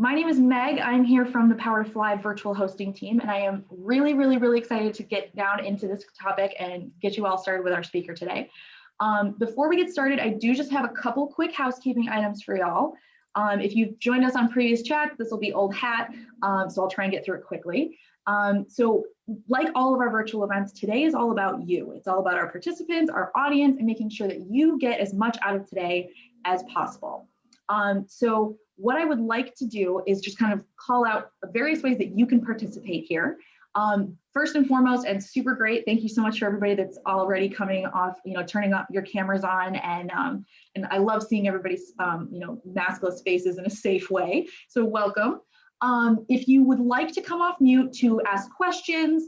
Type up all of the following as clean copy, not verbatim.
My name is Meg. I'm here from the Power to Fly virtual hosting team, and I am really excited to get down into this topic and get you all started with our speaker today. Before we get started, I do just have a couple quick housekeeping items for y'all. If you've joined us on previous chats, this will be old hat, so I'll try and get through it quickly. So like all of our virtual events, today is all about you. It's all about our participants, our audience, and making sure that you get as much out of today as possible. So what I would like to do is just kind of call out various ways that you can participate here. First and foremost, and super great, thank you so much for everybody that's already coming off, turning up your cameras on, and I love seeing everybody's, maskless faces in a safe way, so welcome. If you would like to come off mute to ask questions,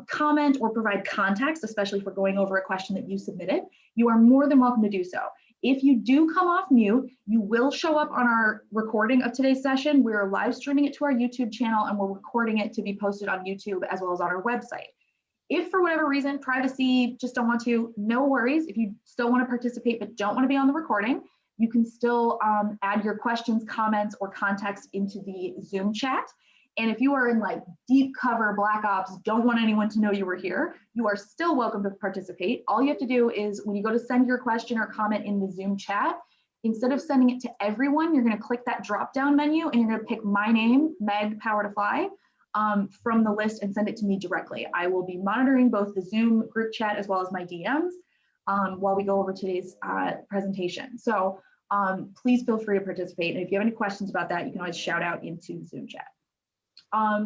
comment, or provide context, especially if we're going over a question that you submitted, you are more than welcome to do so. If you do come off mute, you will show up on our recording of today's session. We're live streaming it to our YouTube channel, and we're recording it to be posted on YouTube as well as on our website. If for whatever reason, privacy, just don't want to, no worries. If you still want to participate but don't want to be on the recording, you can still add your questions, comments, or context into the Zoom chat. And if you are in like deep cover Black Ops, don't want anyone to know you were here, you are still welcome to participate. All you have to do is when you go to send your question or comment in the Zoom chat, instead of sending it to everyone, you're going to click that drop down menu and you're going to pick my name, Meg Power to Fly, from the list and send it to me directly. I will be monitoring both the Zoom group chat as well as my DMs while we go over today's presentation. So please feel free to participate. And if you have any questions about that, you can always shout out into the Zoom chat.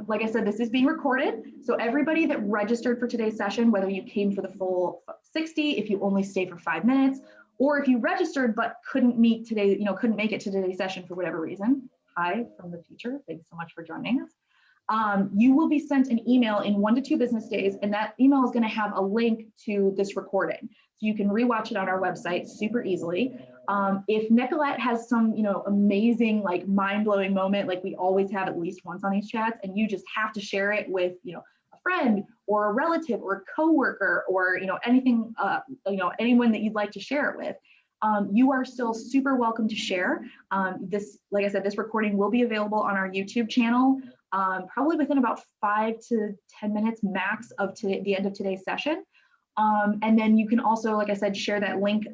Like I said, this is being recorded. So everybody that registered for today's session, whether you came for the full 60, if you only stay for 5 minutes, or if you registered but couldn't meet today, couldn't make it to today's session for whatever reason, hi from the future, thanks so much for joining us. You will be sent an email in 1 to 2 business days, and that email is going to have a link to this recording. So you can rewatch it on our website super easily. If Nicolette has some, amazing, like mind-blowing moment, like we always have at least once on these chats, and you just have to share it with, a friend or a relative or a coworker or, anything, anyone that you'd like to share it with, you are still super welcome to share. This, like I said, this recording will be available on our YouTube channel, probably within about 5 to 10 minutes max of the end of today's session. And then you can also, like I said, share that link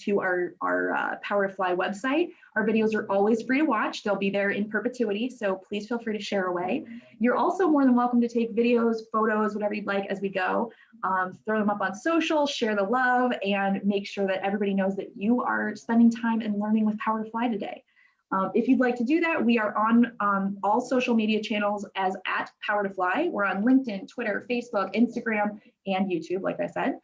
to our Power to Fly website. Our videos are always free to watch. They'll be there in perpetuity, so please feel free to share away. You're also more than welcome to take videos, photos, whatever you'd like as we go. Throw them up on social, share the love, and make sure that everybody knows that you are spending time and learning with Power to Fly today. If you'd like to do that, we are on all social media channels as @Power2Fly. We're on LinkedIn, Twitter, Facebook, Instagram, and YouTube, like I said.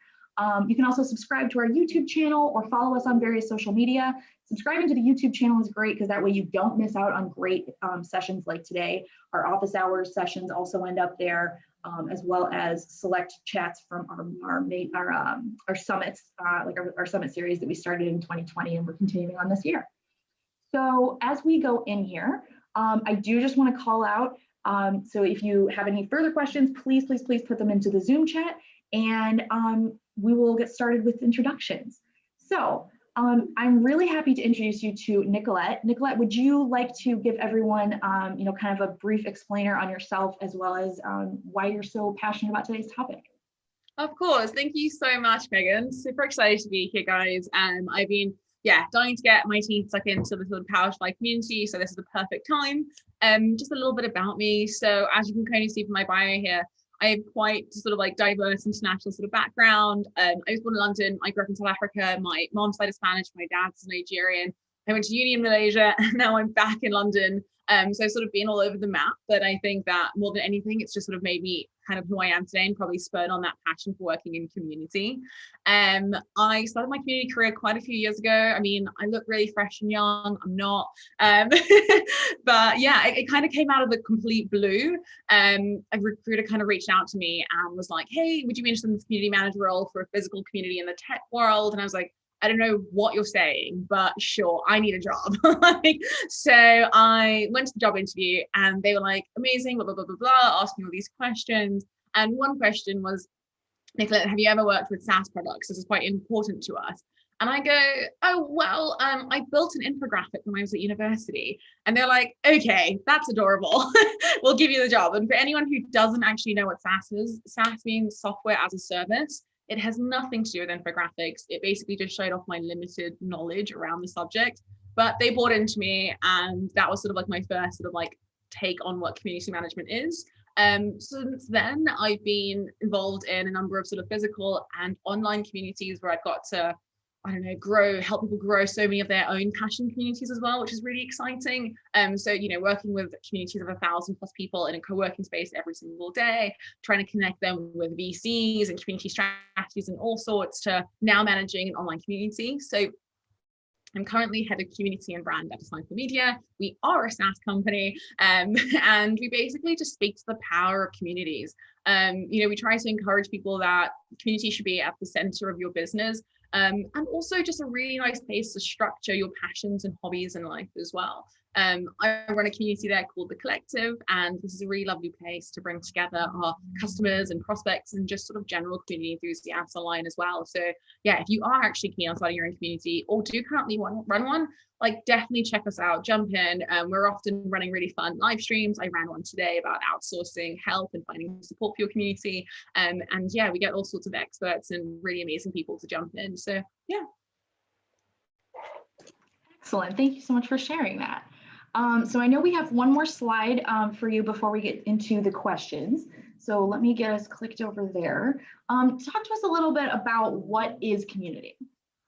You can also subscribe to our YouTube channel or follow us on various social media. Subscribing to the YouTube channel is great because that way you don't miss out on great sessions like today. Our office hours sessions also end up there, as well as select chats from our summits, like our summit series that we started in 2020 and we're continuing on this year. So as we go in here, I do just want to call out, so if you have any further questions, please put them into the Zoom chat, and we will get started with introductions. So I'm really happy to introduce you to Nicolette. Nicolette, would you like to give everyone, kind of a brief explainer on yourself as well as why you're so passionate about today's topic? Of course, thank you so much, Megan. Super excited to be here, guys. I've been dying to get my teeth stuck into the sort of Power to Fly community, so this is the perfect time. Just a little bit about me. So as you can kind of see from my bio here, I have quite sort of like diverse international sort of background. I was born in London. I grew up in South Africa. My mom's side is Spanish, my dad's Nigerian. I went to uni in Malaysia, and now I'm back in London. So I've sort of been all over the map, but I think that more than anything, it's just sort of made me kind of who I am today and probably spurred on that passion for working in community. I started my community career quite a few years ago. I mean, I look really fresh and young. I'm not. But yeah, it kind of came out of the complete blue. A recruiter kind of reached out to me and was like, hey, would you be interested in this community manager role for a physical community in the tech world? And I was like, I don't know what you're saying, but sure, I need a job. So I went to the job interview and they were like, amazing, blah, blah, blah, blah, blah, asking all these questions. And one question was, Nicolette, have you ever worked with SaaS products? This is quite important to us. And I go, oh, well, I built an infographic when I was at university. And they're like, okay, that's adorable. We'll give you the job. And for anyone who doesn't actually know what SaaS is, SaaS means software as a service. It has nothing to do with infographics. It basically just showed off my limited knowledge around the subject. But they bought into me, and that was sort of like my first sort of like take on what community management is. Since then, I've been involved in a number of sort of physical and online communities where I've got to, I don't know, help people grow so many of their own passion communities as well, which is really exciting. So, you know, working with communities of 1,000+ people in a co-working space every single day, trying to connect them with VCs and community strategies and all sorts, to now managing an online community. So I'm currently head of community and brand at Design for Media. We are a SaaS company, and we basically just speak to the power of communities. You know, we try to encourage people that community should be at the center of your business, and also just a really nice place to structure your passions and hobbies in life as well. I run a community there called The Collective, and this is a really lovely place to bring together our customers and prospects and just sort of general community enthusiasts online as well. So yeah, if you are actually keen on starting your own community or do currently run one, like definitely check us out, jump in. We're often running really fun live streams. I ran one today about outsourcing help and finding support for your community. And yeah, we get all sorts of experts and really amazing people to jump in. So yeah. Excellent. Thank you so much for sharing that. So I know we have one more slide for you before we get into the questions. So let me get us clicked over there. Talk to us a little bit about what is community.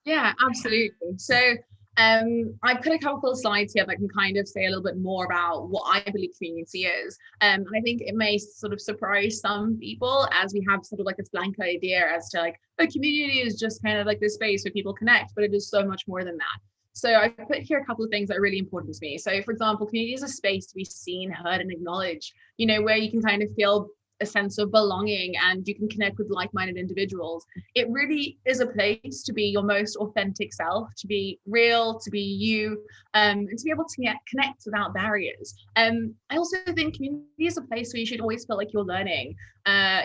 Yeah, absolutely. So I put a couple of slides here that can kind of say a little bit more about what I believe community is. And I think it may sort of surprise some people, as we have sort of like this blank idea as to like, a community is just kind of like this space where people connect, but it is so much more than that. So I put here a couple of things that are really important to me. So for example, community is a space to be seen, heard, and acknowledged, you know, where you can kind of feel a sense of belonging and you can connect with like-minded individuals. It really is a place to be your most authentic self, to be real, to be you, and to be able to connect without barriers. I also think community is a place where you should always feel like you're learning,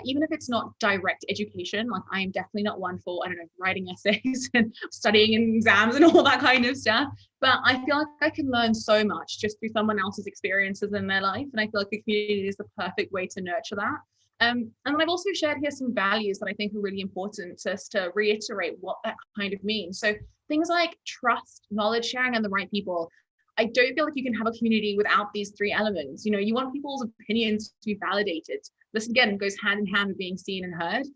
even if it's not direct education. Like I am definitely not one for, I don't know, writing essays and studying in exams and all that kind of stuff. But I feel like I can learn so much just through someone else's experiences in their life. And I feel like the community is the perfect way to nurture that. And then I've also shared here some values that I think are really important just to reiterate what that kind of means. So things like trust, knowledge sharing, and the right people. I don't feel like you can have a community without these three elements. You know, you want people's opinions to be validated. This again goes hand in hand with being seen and heard.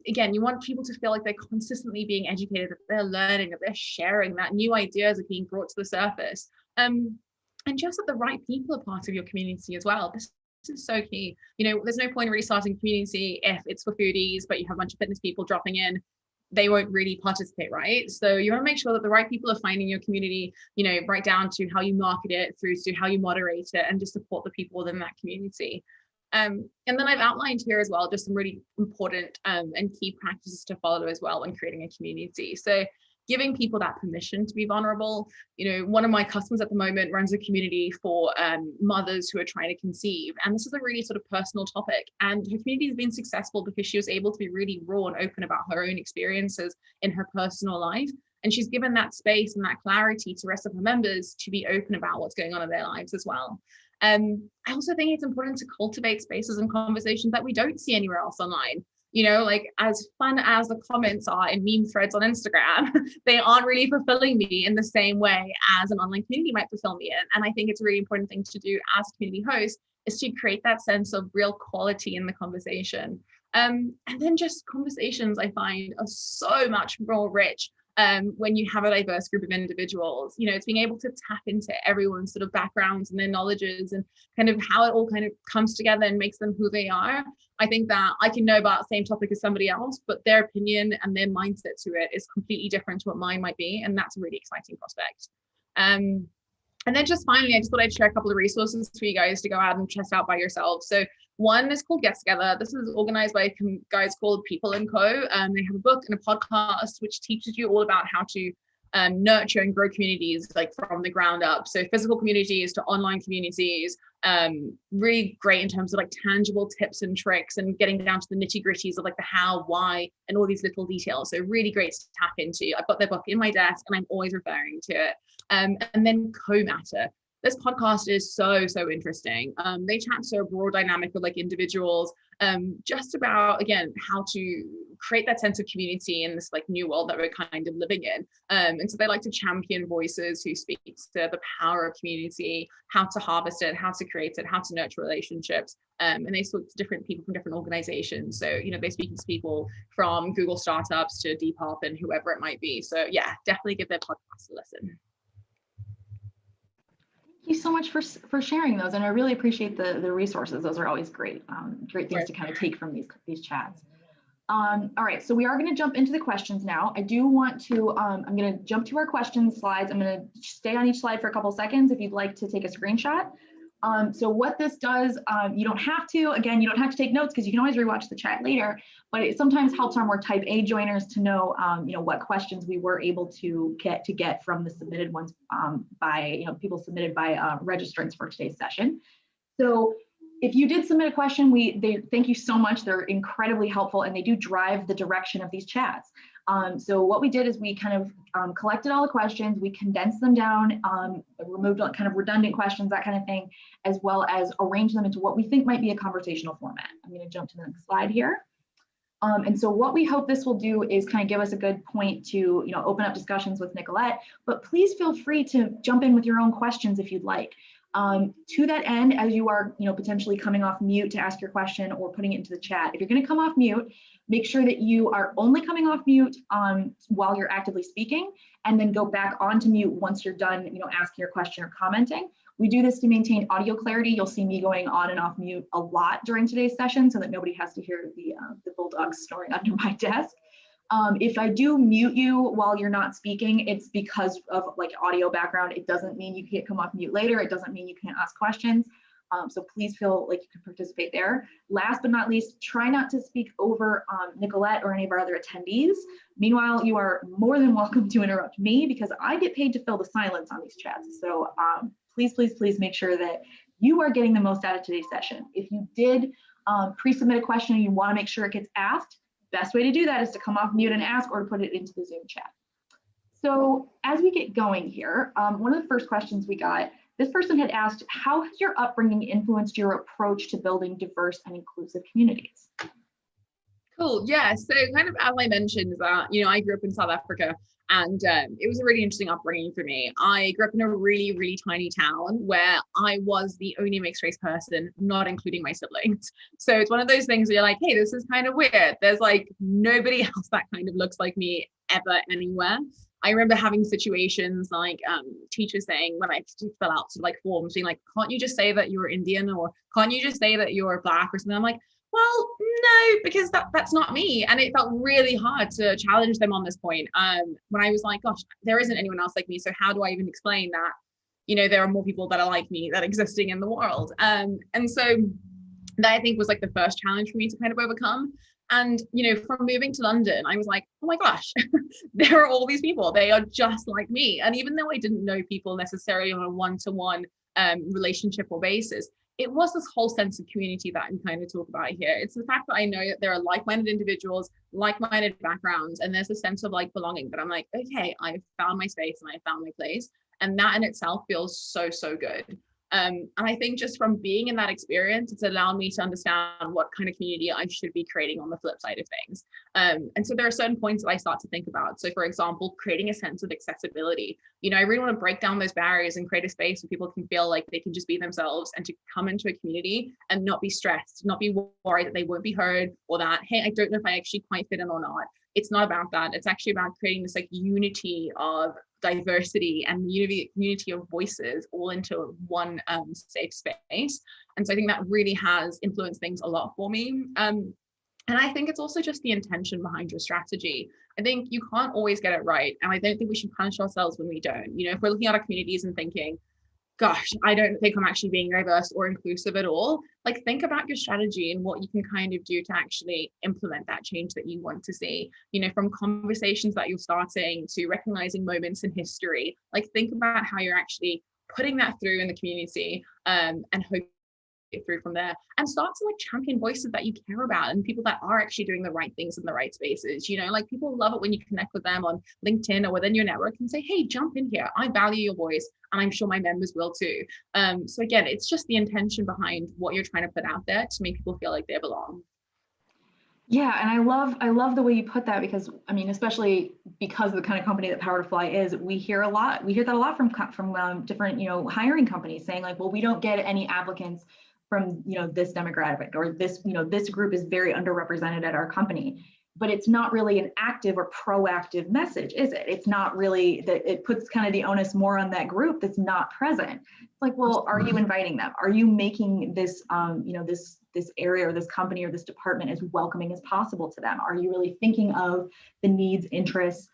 Again, you want people to feel like they're consistently being educated, that they're learning, that they're sharing, that new ideas are being brought to the surface. And just that the right people are part of your community as well. This is so key. You know, there's no point in really starting a community if it's for foodies, but you have a bunch of fitness people dropping in. They won't really participate, right? So you want to make sure that the right people are finding your community, you know, right down to how you market it, through to how you moderate it, and just support the people within that community. And then I've outlined here as well just some really important and key practices to follow as well when creating a community. So giving people that permission to be vulnerable. You know, one of my customers at the moment runs a community for mothers who are trying to conceive. And this is a really sort of personal topic. And her community has been successful because she was able to be really raw and open about her own experiences in her personal life. And she's given that space and that clarity to the rest of her members to be open about what's going on in their lives as well. I also think it's important to cultivate spaces and conversations that we don't see anywhere else online. You know, like as fun as the comments are in meme threads on Instagram, they aren't really fulfilling me in the same way as an online community might fulfill me in. And I think it's a really important thing to do as a community host is to create that sense of real quality in the conversation. And then just conversations I find are so much more rich when you have a diverse group of individuals. You know, it's being able to tap into everyone's sort of backgrounds and their knowledges and kind of how it all kind of comes together and makes them who they are. I think that I can know about the same topic as somebody else, but their opinion and their mindset to it is completely different to what mine might be. And that's a really exciting prospect. And then just finally, I just thought I'd share a couple of resources for you guys to go out and test out by yourselves. So one is called Get Together. This is organized by guys called People & Co. They have a book and a podcast which teaches you all about how to nurture and grow communities like from the ground up. So physical communities to online communities, really great in terms of like tangible tips and tricks and getting down to the nitty gritties of like the how, why, and all these little details. So really great to tap into. I've got their book in my desk and I'm always referring to it. And then Co-Matter. This podcast is so interesting. They chat to a broad dynamic of like individuals, just about, again, how to create that sense of community in this like new world that we're kind of living in. And so they like to champion voices who speak to the power of community, how to harvest it, how to create it, how to nurture relationships. And they speak to different people from different organizations. So, you know, they speak to people from Google startups to Depop and whoever it might be. So yeah, definitely give their podcast a listen. Thank you so much for sharing those, and I really appreciate the resources. Those are always great things to kind of take from these chats. All right, so we are going to jump into the questions now. I do want to, I'm going to jump to our questions slides. I'm going to stay on each slide for a couple seconds if you'd like to take a screenshot. So what this does, you don't have to, again, you don't have to take notes because you can always rewatch the chat later, but it sometimes helps our more type A joiners to know, you know, what questions we were able to get from the submitted ones by, you know, people submitted by registrants for today's session. So if you did submit a question, they thank you so much. They're incredibly helpful and they do drive the direction of these chats. So what we did is we kind of collected all the questions, we condensed them down, removed kind of redundant questions, that kind of thing, as well as arranged them into what we think might be a conversational format. I'm going to jump to the next slide here. And so what we hope this will do is kind of give us a good point to, you know, open up discussions with Nicolette, but please feel free to jump in with your own questions if you'd like. To that end, as you are, you know, potentially coming off mute to ask your question or putting it into the chat, if you're going to come off mute, make sure that you are only coming off mute while you're actively speaking, and then go back onto mute once you're done, you know, asking your question or commenting. We do this to maintain audio clarity. You'll see me going on and off mute a lot during today's session so that nobody has to hear the bulldogs snoring under my desk. If I do mute you while you're not speaking, it's because of like audio background. It doesn't mean you can't come off mute later. It doesn't mean you can't ask questions. So please feel like you can participate there. Last but not least, try not to speak over Nicolette or any of our other attendees. Meanwhile, you are more than welcome to interrupt me because I get paid to fill the silence on these chats. So please make sure that you are getting the most out of today's session. If you did pre-submit a question and you want to make sure it gets asked, best way to do that is to come off mute and ask or to put it into the Zoom chat. So as we get going here, one of the first questions we got, this person had asked, how has your upbringing influenced your approach to building diverse and inclusive communities? Cool, yeah, so kind of as I mentioned that, you know, I grew up in South Africa and it was a really interesting upbringing for me. I grew up in a really tiny town where I was the only mixed race person, not including my siblings. So it's one of those things where you're like, hey, this is kind of weird. There's like nobody else that kind of looks like me ever anywhere. I remember having situations like teachers saying when I had to fill out sort of like forms, being like, can't you just say that you're Indian or can't you just say that you're Black or something? I'm like, well, no, because that's not me. And it felt really hard to challenge them on this point. When I was like, gosh, there isn't anyone else like me. So how do I even explain that, you know, there are more people that are like me that are existing in the world? And so that I think was like the first challenge for me to kind of overcome. And, you know, from moving to London, I was like, oh my gosh, there are all these people. They are just like me. And even though I didn't know people necessarily on a one-to-one relationship or basis, it was this whole sense of community that I'm kind of talk about here. It's the fact that I know that there are like-minded individuals, like-minded backgrounds, and there's a sense of like belonging that I'm like, okay, I've found my space and I found my place. And that in itself feels so good. And I think just from being in that experience, it's allowed me to understand what kind of community I should be creating on the flip side of things. And so there are certain points that I start to think about. So for example, creating a sense of accessibility. You know, I really want to break down those barriers and create a space where people can feel like they can just be themselves and to come into a community and not be stressed, not be worried that they won't be heard or that, hey, I don't know if I actually quite fit in or not. It's not about that. It's actually about creating this like unity of diversity and unity of voices all into one safe space. And so I think that really has influenced things a lot for me. And I think it's also just the intention behind your strategy. I think you can't always get it right. And I don't think we should punish ourselves when we don't. You know, if we're looking at our communities and thinking, gosh, I don't think I'm actually being diverse or inclusive at all. Like, think about your strategy and what you can kind of do to actually implement that change that you want to see, from conversations that you're starting to recognizing moments in history. Like, think about how you're actually putting that through in the community, and hope it through from there, and start to like champion voices that you care about and people that are actually doing the right things in the right spaces. Like, people love it when you connect with them on LinkedIn or within your network and say, hey, jump in here, I value your voice, and I'm sure my members will too. So again, it's just the intention behind what you're trying to put out there to make people feel like they belong. Yeah, and I love the way you put that, because I mean, especially because of the kind of company that Power to Fly is, we hear that a lot from different hiring companies saying like, well, we don't get any applicants from this demographic, or this group is very underrepresented at our company. But it's not really an active or proactive message, is it? It's not really that. It puts kind of the onus more on that group that's not present. It's like, well, are you inviting them? Are you making this this area or this company or this department as welcoming as possible to them? Are you really thinking of the needs, interests,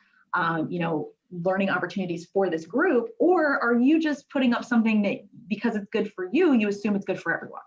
learning opportunities for this group? Or are you just putting up something that because it's good for you, you assume it's good for everyone?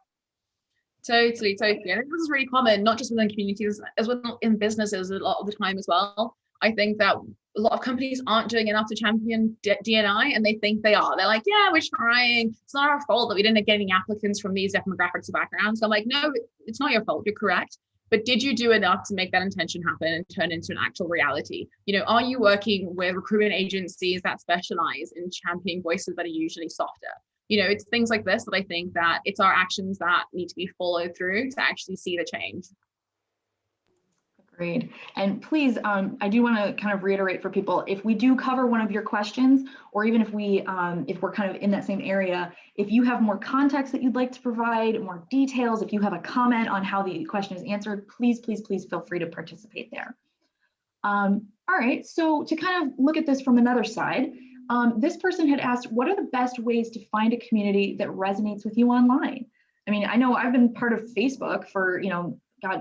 Totally. I think this is really common, not just within communities, as well in businesses a lot of the time as well. I think that a lot of companies aren't doing enough to champion D&I, and they think they are. They're like, yeah, we're trying. It's not our fault that we didn't get any applicants from these demographics or backgrounds. So I'm like, no, it's not your fault. You're correct. But did you do enough to make that intention happen and turn into an actual reality? Are you working with recruitment agencies that specialize in championing voices that are usually softer? It's things like this that I think that it's our actions that need to be followed through to actually see the change. Agreed. And please, I do want to kind of reiterate for people, if we do cover one of your questions, or even if we're kind of in that same area, if you have more context that you'd like to provide, more details, if you have a comment on how the question is answered, please feel free to participate there. All right, so to kind of look at this from another side, this person had asked, what are the best ways to find a community that resonates with you online? I mean, I know I've been part of Facebook for,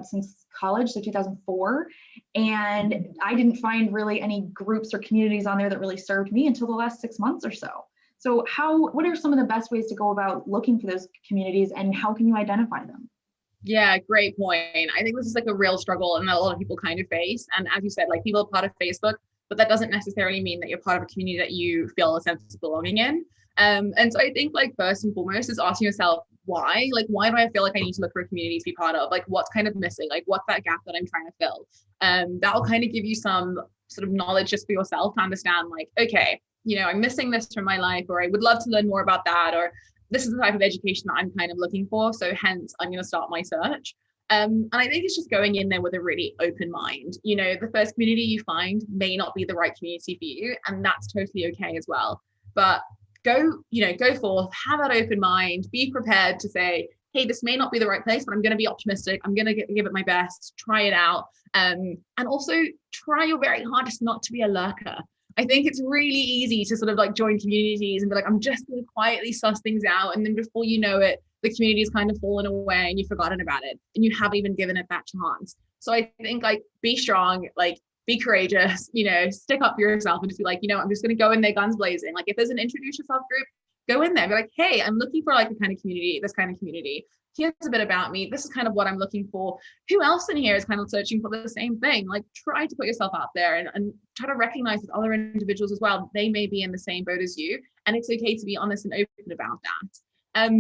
since college, so 2004, and I didn't find really any groups or communities on there that really served me until the last 6 months or so. So what are some of the best ways to go about looking for those communities, and how can you identify them? Yeah, great point. I think this is like a real struggle and that a lot of people kind of face. And as you said, like, people are part of Facebook, but that doesn't necessarily mean that you're part of a community that you feel a sense of belonging in. And so I think, like, first and foremost is asking yourself, why? Like, why do I feel like I need to look for a community to be part of? Like, what's kind of missing? Like, what's that gap that I'm trying to fill? That'll kind of give you some sort of knowledge just for yourself to understand, like, okay, I'm missing this from my life, or I would love to learn more about that, or this is the type of education that I'm kind of looking for. So hence, I'm going to start my search. And I think it's just going in there with a really open mind. The first community you find may not be the right community for you, and that's totally okay as well. But go forth, have that open mind, be prepared to say, hey, this may not be the right place, but I'm going to be optimistic. I'm going to give it my best, try it out. And also try your very hardest not to be a lurker. I think it's really easy to sort of like join communities and be like, I'm just going to quietly suss things out. And then before you know it, the community has kind of fallen away and you've forgotten about it and you haven't even given it that chance. So I think, like, be strong, like, be courageous, stick up for yourself and just be like, I'm just going to go in there guns blazing. Like, if there's an introduce yourself group, go in there, be like, hey, I'm looking for like a kind of community, this kind of community. Here's a bit about me. This is kind of what I'm looking for. Who else in here is kind of searching for the same thing? Like, try to put yourself out there and try to recognize that other individuals as well, they may be in the same boat as you. And it's okay to be honest and open about that.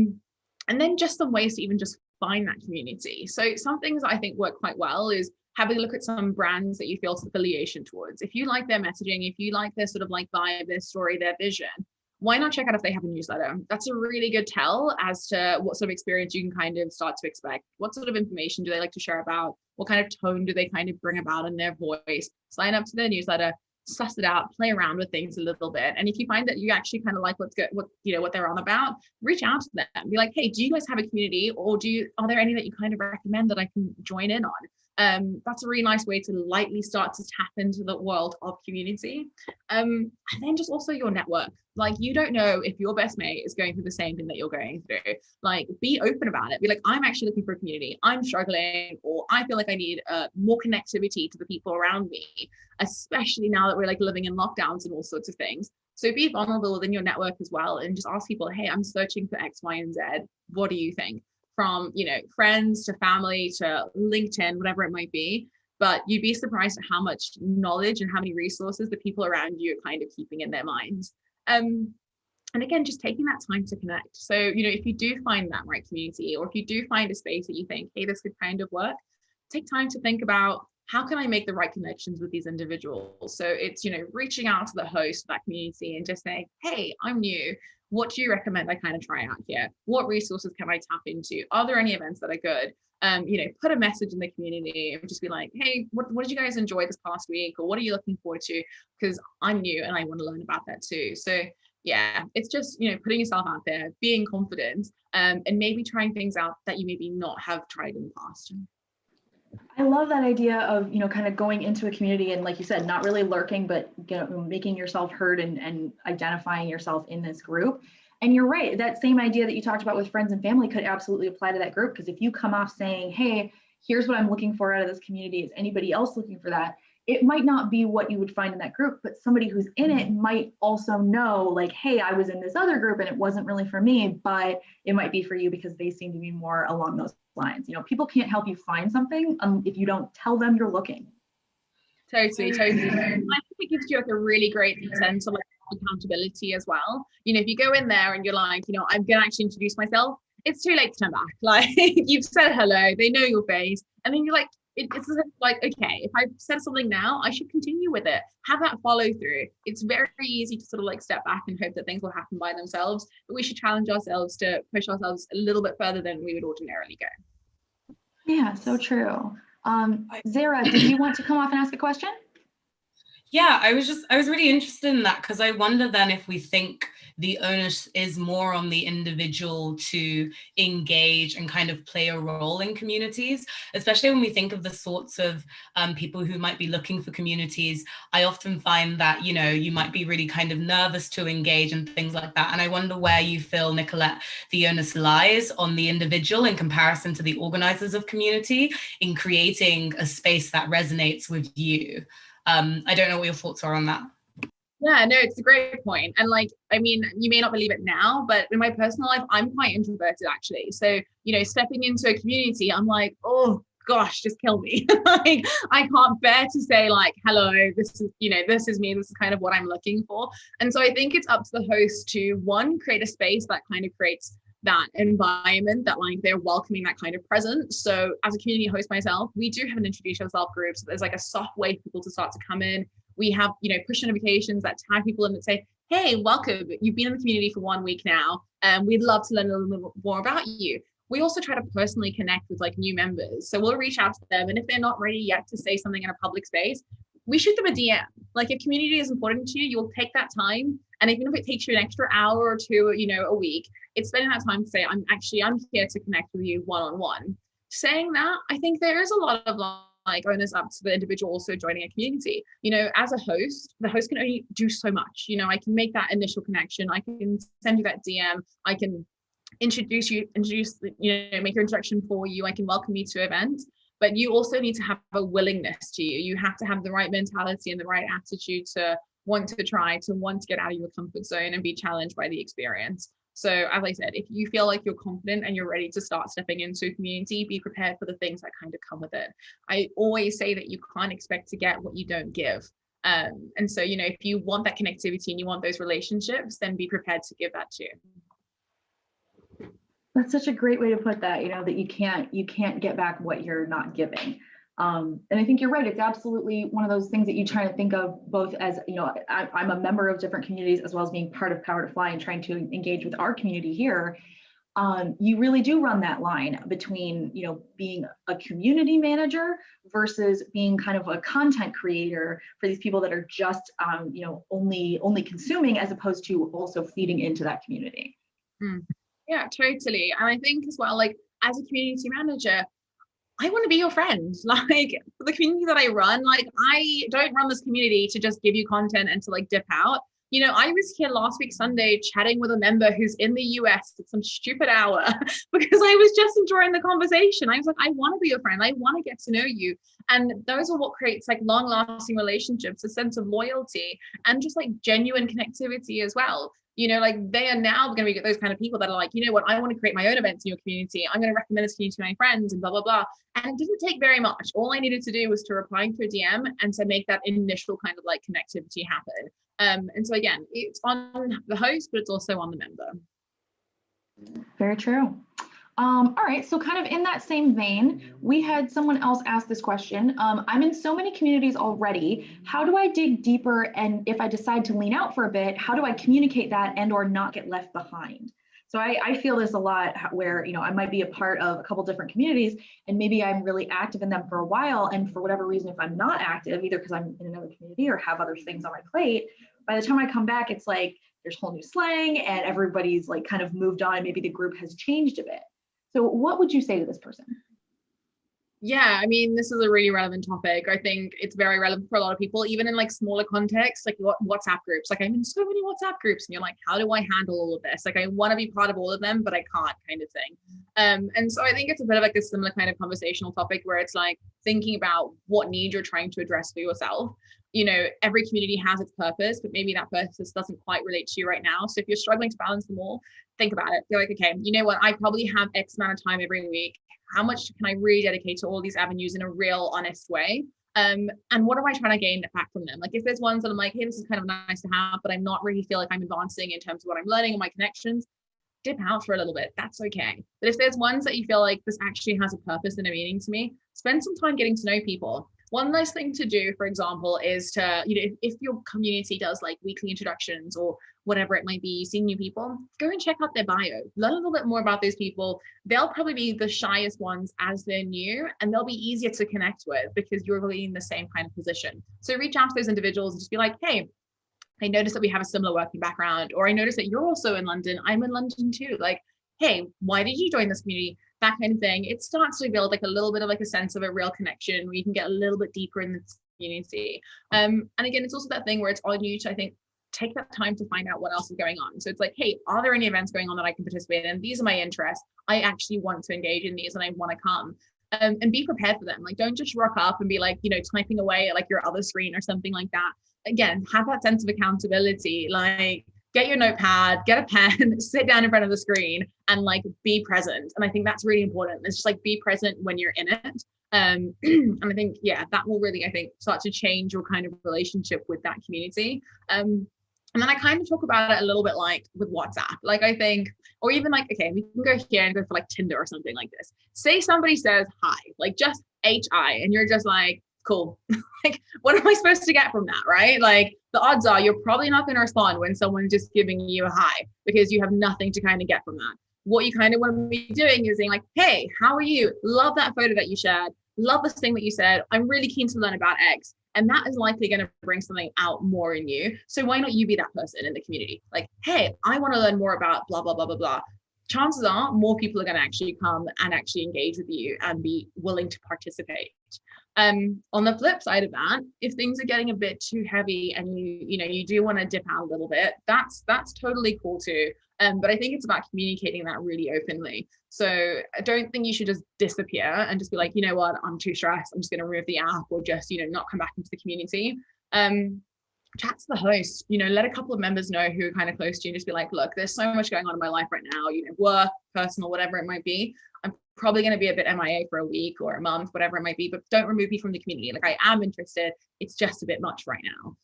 And then just some ways to even just find that community. So some things I think work quite well is having a look at some brands that you feel affiliation towards. If you like their messaging, if you like their sort of like vibe, their story, their vision, why not check out if they have a newsletter? That's a really good tell as to what sort of experience you can kind of start to expect. What sort of information do they like to share about? What kind of tone do they kind of bring about in their voice? Sign up to their newsletter, suss it out, play around with things a little bit. And if you find that you actually kind of like what's good, what they're on about, reach out to them. Be like, hey, do you guys have a community, or are there any that you kind of recommend that I can join in on? That's a really nice way to lightly start to tap into the world of community. And then just also your network. Like, you don't know if your best mate is going through the same thing that you're going through. Like, be open about it. Be like, I'm actually looking for a community. I'm struggling, or I feel like I need more connectivity to the people around me, especially now that we're like living in lockdowns and all sorts of things. So be vulnerable within your network as well, and just ask people, hey, I'm searching for X, Y, and Z. What do you think? From, you know, friends to family to LinkedIn, whatever it might be. But you'd be surprised at how much knowledge and how many resources the people around you are kind of keeping in their minds. And again, just taking that time to connect. So, you know, if you do find that right community, or if you do find a space that you think, hey, this could kind of work, take time to think about, how can I make the right connections with these individuals? So it's, you know, reaching out to the host of that community and just saying, hey, I'm new. What do you recommend I kind of try out here? What resources can I tap into? Are there any events that are good? You know, put a message in the community and just be like, hey, what did you guys enjoy this past week? Or what are you looking forward to? Because I'm new and I want to learn about that too. So yeah, it's just, you know, putting yourself out there, being confident, and maybe trying things out that you maybe not have tried in the past. I love that idea of, you know, kind of going into a community and, like you said, not really lurking, but, you know, making yourself heard and identifying yourself in this group. And you're right, that same idea that you talked about with friends and family could absolutely apply to that group. Because if you come off saying, hey, here's what I'm looking for out of this community, is anybody else looking for that? It might not be what you would find in that group, but somebody who's in it might also know, like, hey, I was in this other group and it wasn't really for me, but it might be for you because they seem to be more along those lines. You know, people can't help you find something if you don't tell them you're looking. Totally. I think it gives you like a really great sense of like accountability as well. You know, if you go in there and you're like, you know, I'm gonna actually introduce myself, it's too late to turn back. Like, you've said hello, they know your face, and then you're like, it's like, okay, if I've said something now, I should continue with it. Have that follow through. It's very easy to sort of like step back and hope that things will happen by themselves, but we should challenge ourselves to push ourselves a little bit further than we would ordinarily go. Yeah, so true. Zara, did you want to come off and ask a question? Yeah, I was really interested in that, because I wonder then if we think the onus is more on the individual to engage and kind of play a role in communities, especially when we think of the sorts of people who might be looking for communities. I often find that, you know, you might be really kind of nervous to engage and things like that. And I wonder where you feel, Nicolette, the onus lies on the individual in comparison to the organizers of community in creating a space that resonates with you. I don't know what your thoughts are on that. Yeah, no, it's a great point. And like, I mean, you may not believe it now, but in my personal life, I'm quite introverted actually. So, you know, stepping into a community, I'm like, oh gosh, just kill me. Like, I can't bear to say like, hello, this is, you know, this is me. This is kind of what I'm looking for. And so I think it's up to the host to, one, create a space that kind of creates that environment, that like they're welcoming that kind of presence. So as a community host myself, we do have an introduce yourself group. So there's like a soft way for people to start to come in. We have, you know, push notifications that tag people in and say, hey, welcome. You've been in the community for 1 week now. And we'd love to learn a little bit more about you. We also try to personally connect with like new members. So we'll reach out to them. And if they're not ready yet to say something in a public space, we shoot them a DM. Like, if community is important to you, you'll take that time. And even if it takes you an extra hour or two, you know, a week, it's spending that time to say, I'm here to connect with you one-on-one. Saying that, I think there is a lot of like onus up to the individual also joining a community. You know, as a host, the host can only do so much. You know, I can make that initial connection. I can send you that DM. I can introduce, you know, make your introduction for you. I can welcome you to events. But you also need to have a willingness to you. You have to have the right mentality and the right attitude to want to try, to want to get out of your comfort zone and be challenged by the experience. So as I said, if you feel like you're confident and you're ready to start stepping into a community, be prepared for the things that kind of come with it. I always say that you can't expect to get what you don't give. And so, you know, if you want that connectivity and you want those relationships, then be prepared to give that too. That's such a great way to put that, you know, that you can't get back what you're not giving. And I think you're right. It's absolutely one of those things that you try to think of both as, you know, I'm a member of different communities as well as being part of Power to Fly and trying to engage with our community here. You really do run that line between, you know, being a community manager versus being kind of a content creator for these people that are just, you know, only consuming as opposed to also feeding into that community. Yeah, totally. And I think as well, like as a community manager, I want to be your friend. Like, for the community that I run, like, I don't run this community to just give you content and to like dip out. You know, I was here last week Sunday chatting with a member who's in the US at some stupid hour because I was just enjoying the conversation. I was like, I want to be your friend. I want to get to know you. And those are what creates like long lasting relationships, a sense of loyalty and just like genuine connectivity as well. You know, like they are now going to be those kind of people that are like, you know what, I want to create my own events in your community. I'm going to recommend this community to my friends and blah, blah, blah. And it didn't take very much. All I needed to do was to reply to a DM and to make that initial kind of like connectivity happen. And so again, it's on the host, but it's also on the member. Very true. All right, so kind of in that same vein, we had someone else ask this question. I'm in so many communities already. How do I dig deeper? And if I decide to lean out for a bit, how do I communicate that and or not get left behind? So I feel this a lot where, you know, I might be a part of a couple different communities and maybe I'm really active in them for a while. And for whatever reason, if I'm not active, either because I'm in another community or have other things on my plate, by the time I come back, it's like there's whole new slang and everybody's like kind of moved on. Maybe the group has changed a bit. So what would you say to this person? Yeah, I mean, this is a really relevant topic. I think it's very relevant for a lot of people, even in like smaller contexts, like WhatsApp groups. Like I'm in so many WhatsApp groups and you're like, how do I handle all of this? Like I want to be part of all of them, but I can't kind of thing. And so I think it's a bit of like a similar kind of conversational topic where it's like thinking about what need you're trying to address for yourself. You know, every community has its purpose, but maybe that purpose doesn't quite relate to you right now. So if you're struggling to balance them all, think about it. Be like, okay, you know what? I probably have X amount of time every week. How much can I really dedicate to all these avenues in a real, honest way? And what am I trying to gain back from them? Like if there's ones that I'm like, hey, this is kind of nice to have, but I'm not really feel like I'm advancing in terms of what I'm learning and my connections, dip out for a little bit. That's okay. But if there's ones that you feel like this actually has a purpose and a meaning to me, spend some time getting to know people. One nice thing to do, for example, is to, you know, if your community does like weekly introductions or whatever it might be, you see new people, go and check out their bio, learn a little bit more about those people. They'll probably be the shyest ones as they're new, and they'll be easier to connect with because you're really in the same kind of position. So reach out to those individuals and just be like, hey, I noticed that we have a similar working background, or I noticed that you're also in London. I'm in London too. Like, hey, why did you join this community? That kind of thing. It starts to build like a little bit of like a sense of a real connection where you can get a little bit deeper in the community. And again, it's also that thing where it's on you to, I think, take that time to find out what else is going on. So it's like, hey, are there any events going on that I can participate in? These are my interests. I actually want to engage in these and I want to come. And be prepared for them. Like, don't just rock up and be like, you know, typing away at like your other screen or something like that. Again, have that sense of accountability. Like, get your notepad, get a pen, sit down in front of the screen and like be present. And I think that's really important. It's just like be present when you're in it. And I think, yeah, that will really, I think, start to change your kind of relationship with that community. And then I kind of talk about it a little bit like with WhatsApp. Like I think, or even like, okay, we can go here and go for like Tinder or something like this. Say somebody says hi, like just HI, and you're just like, cool. Like, what am I supposed to get from that, right? Like the odds are you're probably not going to respond when someone's just giving you a hi because you have nothing to kind of get from that. What you kind of want to be doing is saying like, hey, how are you? Love that photo that you shared. Love this thing that you said. I'm really keen to learn about X. And that is likely going to bring something out more in you. So why not you be that person in the community? Like, hey, I want to learn more about blah, blah, blah, blah, blah. Chances are more people are going to actually come and actually engage with you and be willing to participate. On the flip side of that, if things are getting a bit too heavy and you do want to dip out a little bit, that's totally cool too. But I think it's about communicating that really openly. So I don't think you should just disappear and just be like, you know what, I'm too stressed, I'm just going to remove the app or just, not come back into the community. Chat to the host, let a couple of members know who are kind of close to you and just be like, look, there's so much going on in my life right now, work, personal, whatever it might be. I'm probably going to be a bit MIA for a week or a month, whatever it might be, but don't remove me from the community. Like, I am interested. It's just a bit much right now.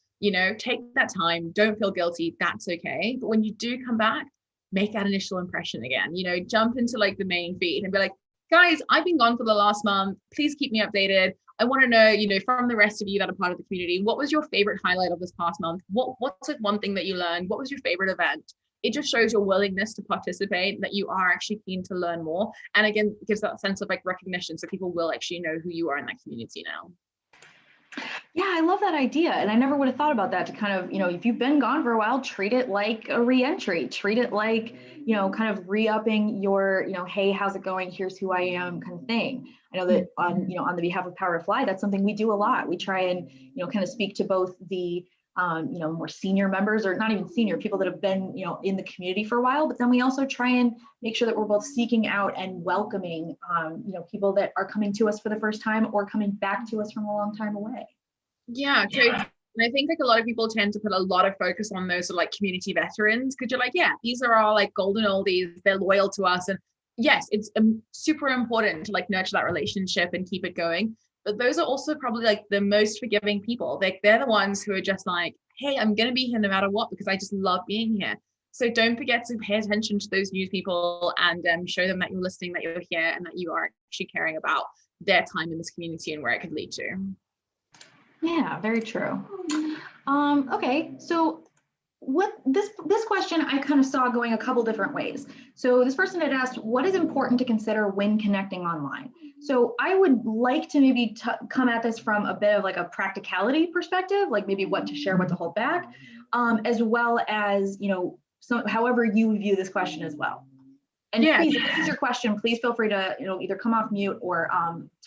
Take that time. Don't feel guilty. That's okay. But when you do come back, make that initial impression again. Jump into like the main feed and be like, guys, I've been gone for the last month. Please keep me updated. I want to know, from the rest of you that are part of the community, what was your favorite highlight of this past month? What's like one thing that you learned? What was your favorite event? It just shows your willingness to participate, that you are actually keen to learn more. And again, it gives that sense of like recognition. So people will actually know who you are in that community now. Yeah, I love that idea. And I never would have thought about that to kind of, if you've been gone for a while, treat it like a re-entry, treat it like, kind of re-upping your, hey, how's it going? Here's who I am kind of thing. I know that on the behalf of Power to Fly, that's something we do a lot. We try and, kind of speak to both the more senior members, or not even senior, people that have been, in the community for a while. But then we also try and make sure that we're both seeking out and welcoming, people that are coming to us for the first time or coming back to us from a long time away. Yeah, totally. And I think like a lot of people tend to put a lot of focus on those sort of like community veterans, because you're like, yeah, these are all like golden oldies, they're loyal to us. And yes, it's super important to like nurture that relationship and keep it going. But those are also probably like the most forgiving people. They're the ones who are just like, hey, I'm going to be here no matter what, because I just love being here. So don't forget to pay attention to those new people and show them that you're listening, that you're here, and that you are actually caring about their time in this community and where it could lead to. Yeah, very true. Okay, so what this question I kind of saw going a couple different ways. So this person had asked, what is important to consider when connecting online? So I would like to maybe come at this from a bit of like a practicality perspective, like maybe what to share, what to hold back, as well as, however you view this question as well. And please, if this is your question, please feel free to, either come off mute or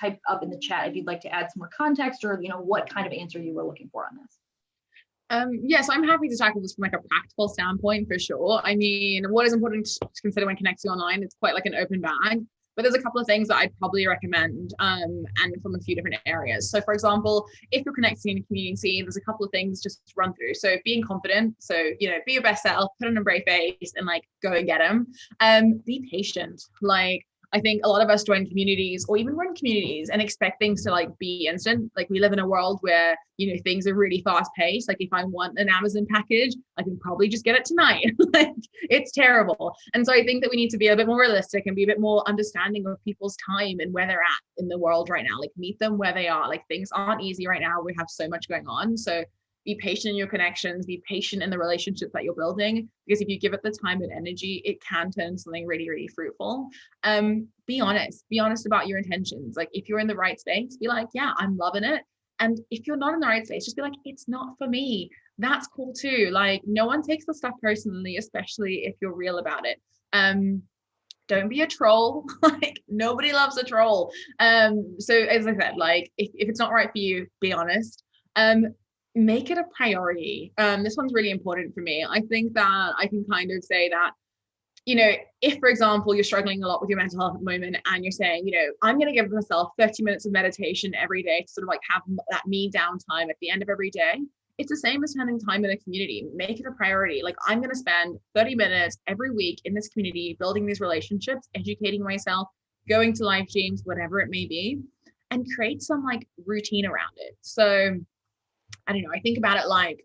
type up in the chat if you'd like to add some more context, or, what kind of answer you were looking for on this. So I'm happy to tackle this from like a practical standpoint for sure. I mean, what is important to consider when connecting online? It's quite like an open bag, but there's a couple of things that I'd probably recommend, and from a few different areas. So for example, if you're connecting in a community, there's a couple of things just to run through. So being confident, so, be your best self, put on a brave face and like go and get them. Be patient. Like, I think a lot of us join communities or even run communities and expect things to like be instant. Like we live in a world where, things are really fast paced. Like if I want an Amazon package, I can probably just get it tonight. Like it's terrible. And so I think that we need to be a bit more realistic and be a bit more understanding of people's time and where they're at in the world right now. Like meet them where they are. Like things aren't easy right now. We have so much going on. So be patient in your connections, be patient in the relationships that you're building, because if you give it the time and energy, it can turn something really, really fruitful. Be honest about your intentions. Like if you're in the right space, be like, yeah, I'm loving it. And if you're not in the right space, just be like, it's not for me. That's cool too. Like no one takes the stuff personally, especially if you're real about it. Don't be a troll. Like nobody loves a troll. So as I said, like if it's not right for you, be honest. Make it a priority. This one's really important for me. I think that I can kind of say that, if, for example, you're struggling a lot with your mental health at the moment and you're saying, I'm going to give myself 30 minutes of meditation every day to sort of like have that me downtime at the end of every day. It's the same as spending time in a community. Make it a priority. Like I'm going to spend 30 minutes every week in this community, building these relationships, educating myself, going to live streams, whatever it may be, and create some like routine around it. So I don't know. I think about it like,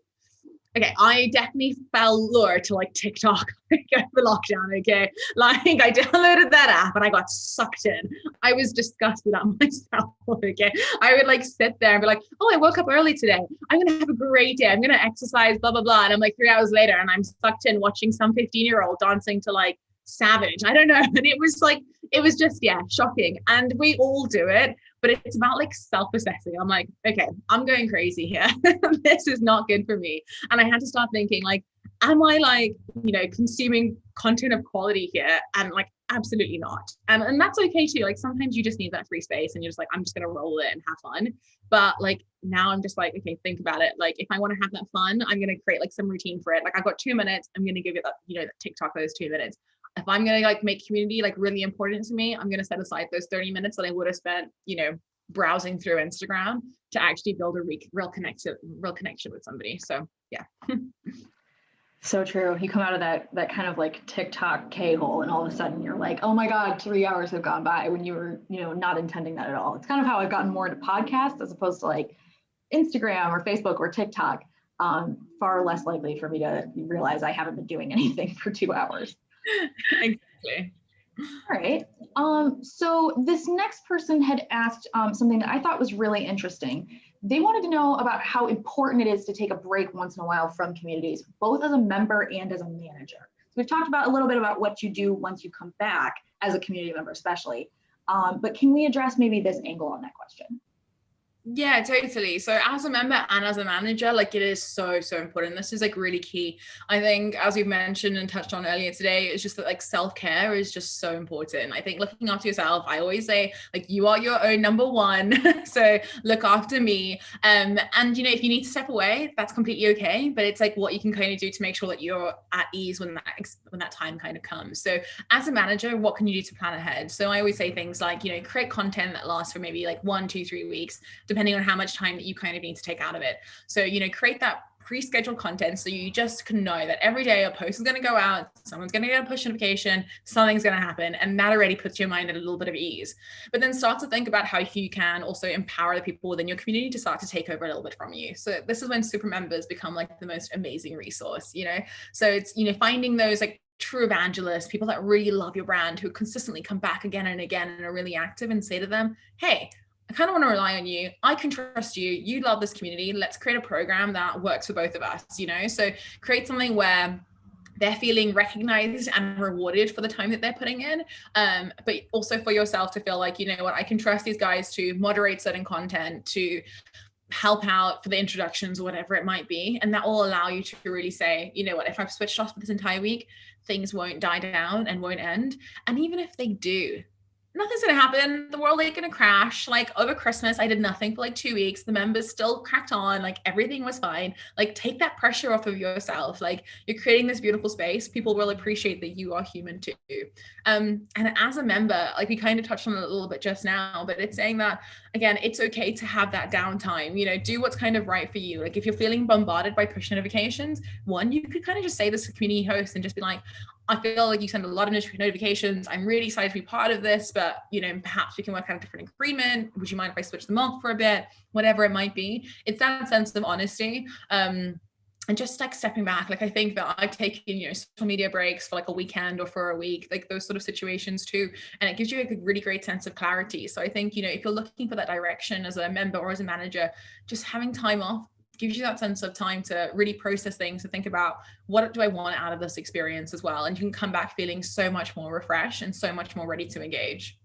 okay, I definitely fell lured to like TikTok over lockdown. Okay, like I downloaded that app and I got sucked in. I was disgusted at myself. Okay, I would like sit there and be like, oh, I woke up early today. I'm gonna have a great day. I'm gonna exercise, blah blah blah. And I'm like 3 hours later, and I'm sucked in watching some 15-year-old dancing to like Savage. I don't know, and it was just shocking. And we all do it. But it's about like self-assessing. I'm like, okay, I'm going crazy here. This is not good for me. And I had to start thinking like, am I like, consuming content of quality here? And like, absolutely not. And that's okay too. Like sometimes you just need that free space and you're just like, I'm just going to roll it and have fun. But like now I'm just like, okay, think about it. Like if I want to have that fun, I'm going to create like some routine for it. Like I've got 2 minutes. I'm going to give it that, that TikTok those 2 minutes. If I'm going to like make community like really important to me, I'm going to set aside those 30 minutes that I would have spent, browsing through Instagram to actually build a real connection with somebody. So yeah. So true. You come out of that kind of like TikTok K-hole and all of a sudden you're like, oh my God, 3 hours have gone by when you were, not intending that at all. It's kind of how I've gotten more into podcasts as opposed to like Instagram or Facebook or TikTok. Far less likely for me to realize I haven't been doing anything for 2 hours. Exactly. All right. So this next person had asked something that I thought was really interesting. They wanted to know about how important it is to take a break once in a while from communities, both as a member and as a manager. So we've talked about a little bit about what you do once you come back as a community member, especially. But can we address maybe this angle on that question? Yeah, totally. So as a member and as a manager, like it is so, so important. This is like really key. I think as we've mentioned and touched on earlier today, it's just that like self-care is just so important. I think looking after yourself, I always say like you are your own number one. So look after me. And you know, if you need to step away, that's completely okay. But it's like what you can kind of do to make sure that you're at ease when that time kind of comes. So as a manager, what can you do to plan ahead? So I always say things like, you know, create content that lasts for maybe like 1, 2, 3 weeks, depending on how much time that you kind of need to take out of it. So, you know, create that pre-scheduled content so you just can know that every day a post is going to go out, someone's going to get a push notification, something's going to happen, and that already puts your mind at a little bit of ease. But then start to think about how you can also empower the people within your community to start to take over a little bit from you. So this is when super members become like the most amazing resource, you know. So it's, you know, finding those like true evangelists, people that really love your brand, who consistently come back again and again and are really active, and say to them, hey, I kind of want to rely on you. I can trust you. You love this community. Let's create a program that works for both of us, you know? So create something where they're feeling recognized and rewarded for the time that they're putting in. But also for yourself to feel like, you know what, I can trust these guys to moderate certain content, to help out for the introductions or whatever it might be. And that will allow you to really say, you know what, if I've switched off for this entire week, things won't die down and won't end. And even if they do, nothing's going to happen. The world ain't going to crash. Like over Christmas, I did nothing for like 2 weeks. The members still cracked on. Like everything was fine. Like take that pressure off of yourself. Like you're creating this beautiful space. People will appreciate that you are human too. And as a member, like we kind of touched on it a little bit just now, but it's saying that, again, it's okay to have that downtime, you know, do what's kind of right for you. Like if you're feeling bombarded by push notifications, one, you could kind of just say this to community host and just be like, I feel like you send a lot of notifications. I'm really excited to be part of this, but you know, perhaps we can work out a different agreement. Would you mind if I switch them off for a bit? Whatever it might be. It's that sense of honesty. And just like stepping back. Like I think that I've taken, you know, social media breaks for like a weekend or for a week, like those sort of situations too. And it gives you a really great sense of clarity. So I think, you know, if you're looking for that direction as a member or as a manager, just having time off gives you that sense of time to really process things, to think about what do I want out of this experience as well. And you can come back feeling so much more refreshed and so much more ready to engage.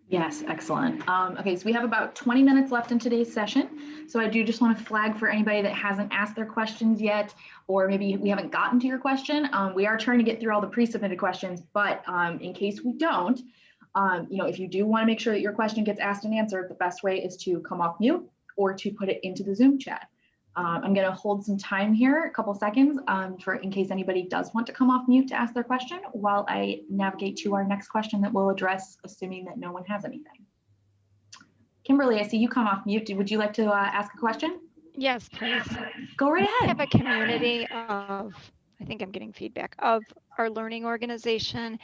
Yes, excellent. Okay, so we have about 20 minutes left in today's session. So I do just want to flag for anybody that hasn't asked their questions yet, or maybe we haven't gotten to your question. We are trying to get through all the pre-submitted questions, but in case we don't, you know, if you do want to make sure that your question gets asked and answered, the best way is to come off mute or to put it into the Zoom chat. I'm going to hold some time here, a couple seconds, for in case anybody does want to come off mute to ask their question, while I navigate to our next question that we'll address, assuming that no one has anything. Kimberly, I see you come off mute. Would you like to ask a question? Yes, please. Go right ahead. We have a community of, I think I'm getting feedback, of our learning organization,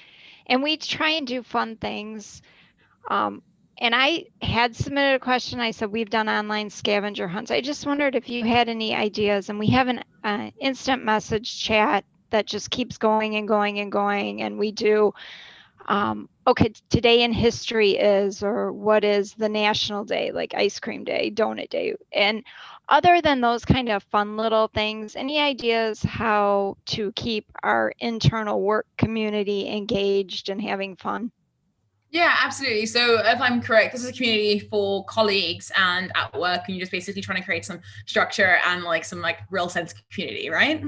and we try and do fun things. And I had submitted a question. I said, we've done online scavenger hunts. I just wondered if you had any ideas. And we have an instant message chat that just keeps going and going and going. And we do, okay, today in history is, or what is the national day, like ice cream day, donut day. And other than those kind of fun little things, any ideas how to keep our internal work community engaged and having fun? Yeah, absolutely. So if I'm correct, this is a community for colleagues and at work, and you're just basically trying to create some structure and like some like real sense of community, right?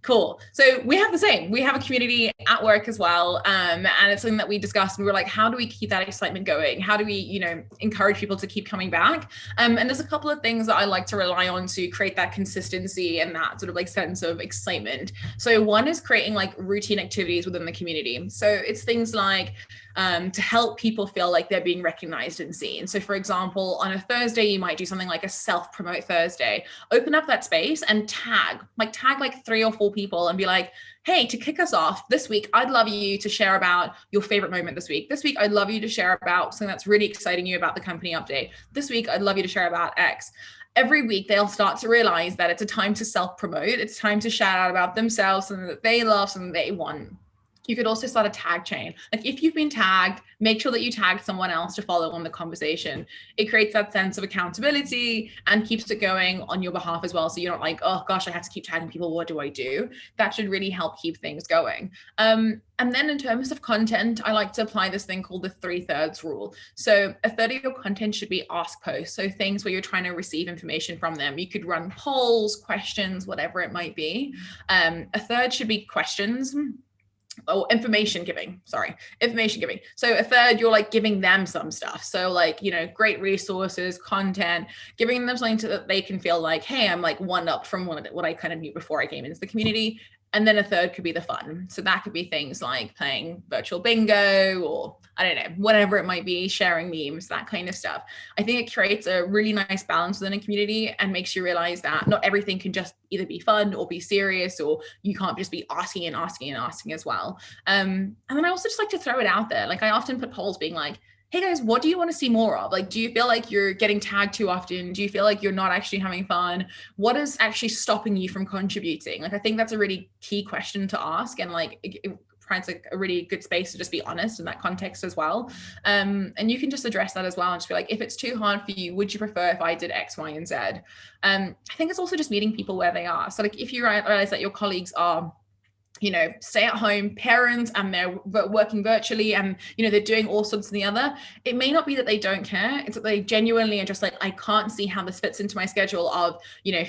Cool. So we have the same. We have a community at work as well. And it's something that we discussed. We were like, how do we keep that excitement going? How do we, you know, encourage people to keep coming back? And there's a couple of things that I like to rely on to create that consistency and that sort of like sense of excitement. So one is creating like routine activities within the community. So it's things like to help people feel like they're being recognized and seen. So for example, on a Thursday, you might do something like a self-promote Thursday. Open up that space and tag like 3 or 4 people and be like, hey, to kick us off this week, I'd love you to share about your favorite moment this week. This week, I'd love you to share about something that's really exciting you about the company update. This week, I'd love you to share about X. Every week, they'll start to realize that it's a time to self-promote. It's time to shout out about themselves, something that they love, something they want. You could also start a tag chain. Like if you've been tagged, make sure that you tag someone else to follow on the conversation. It creates that sense of accountability and keeps it going on your behalf as well. So you're not like, oh gosh, I have to keep tagging people. What do I do? That should really help keep things going. And then in terms of content, I like to apply this thing called the 3/3 rule. So a third of your content should be ask posts. So things where you're trying to receive information from them. You could run polls, questions, whatever it might be. A third should be questions. Information giving. So a third, you're like giving them some stuff. So like, great resources, content, giving them something that they can feel like, hey, I'm like one up from what I kind of knew before I came into the community. And then a third could be the fun. So that could be things like playing virtual bingo, or I don't know, whatever it might be, sharing memes, that kind of stuff. I think it creates a really nice balance within a community and makes you realize that not everything can just either be fun or be serious, or you can't just be asking as well. And then I also just like to throw it out there. Like I often put polls being like, hey guys, what do you want to see more of? Like, do you feel like you're getting tagged too often? Do you feel like you're not actually having fun? What is actually stopping you from contributing? Like, I think that's a really key question to ask. And like, it provides like a really good space to just be honest in that context as well. And you can just address that as well and just be like, if it's too hard for you, would you prefer if I did X, Y, and Z? I think it's also just meeting people where they are. So like, if you realize that your colleagues are stay-at-home parents and they're working virtually and they're doing all sorts of the other, it may not be that they don't care. It's that they genuinely are just like, I can't see how this fits into my schedule of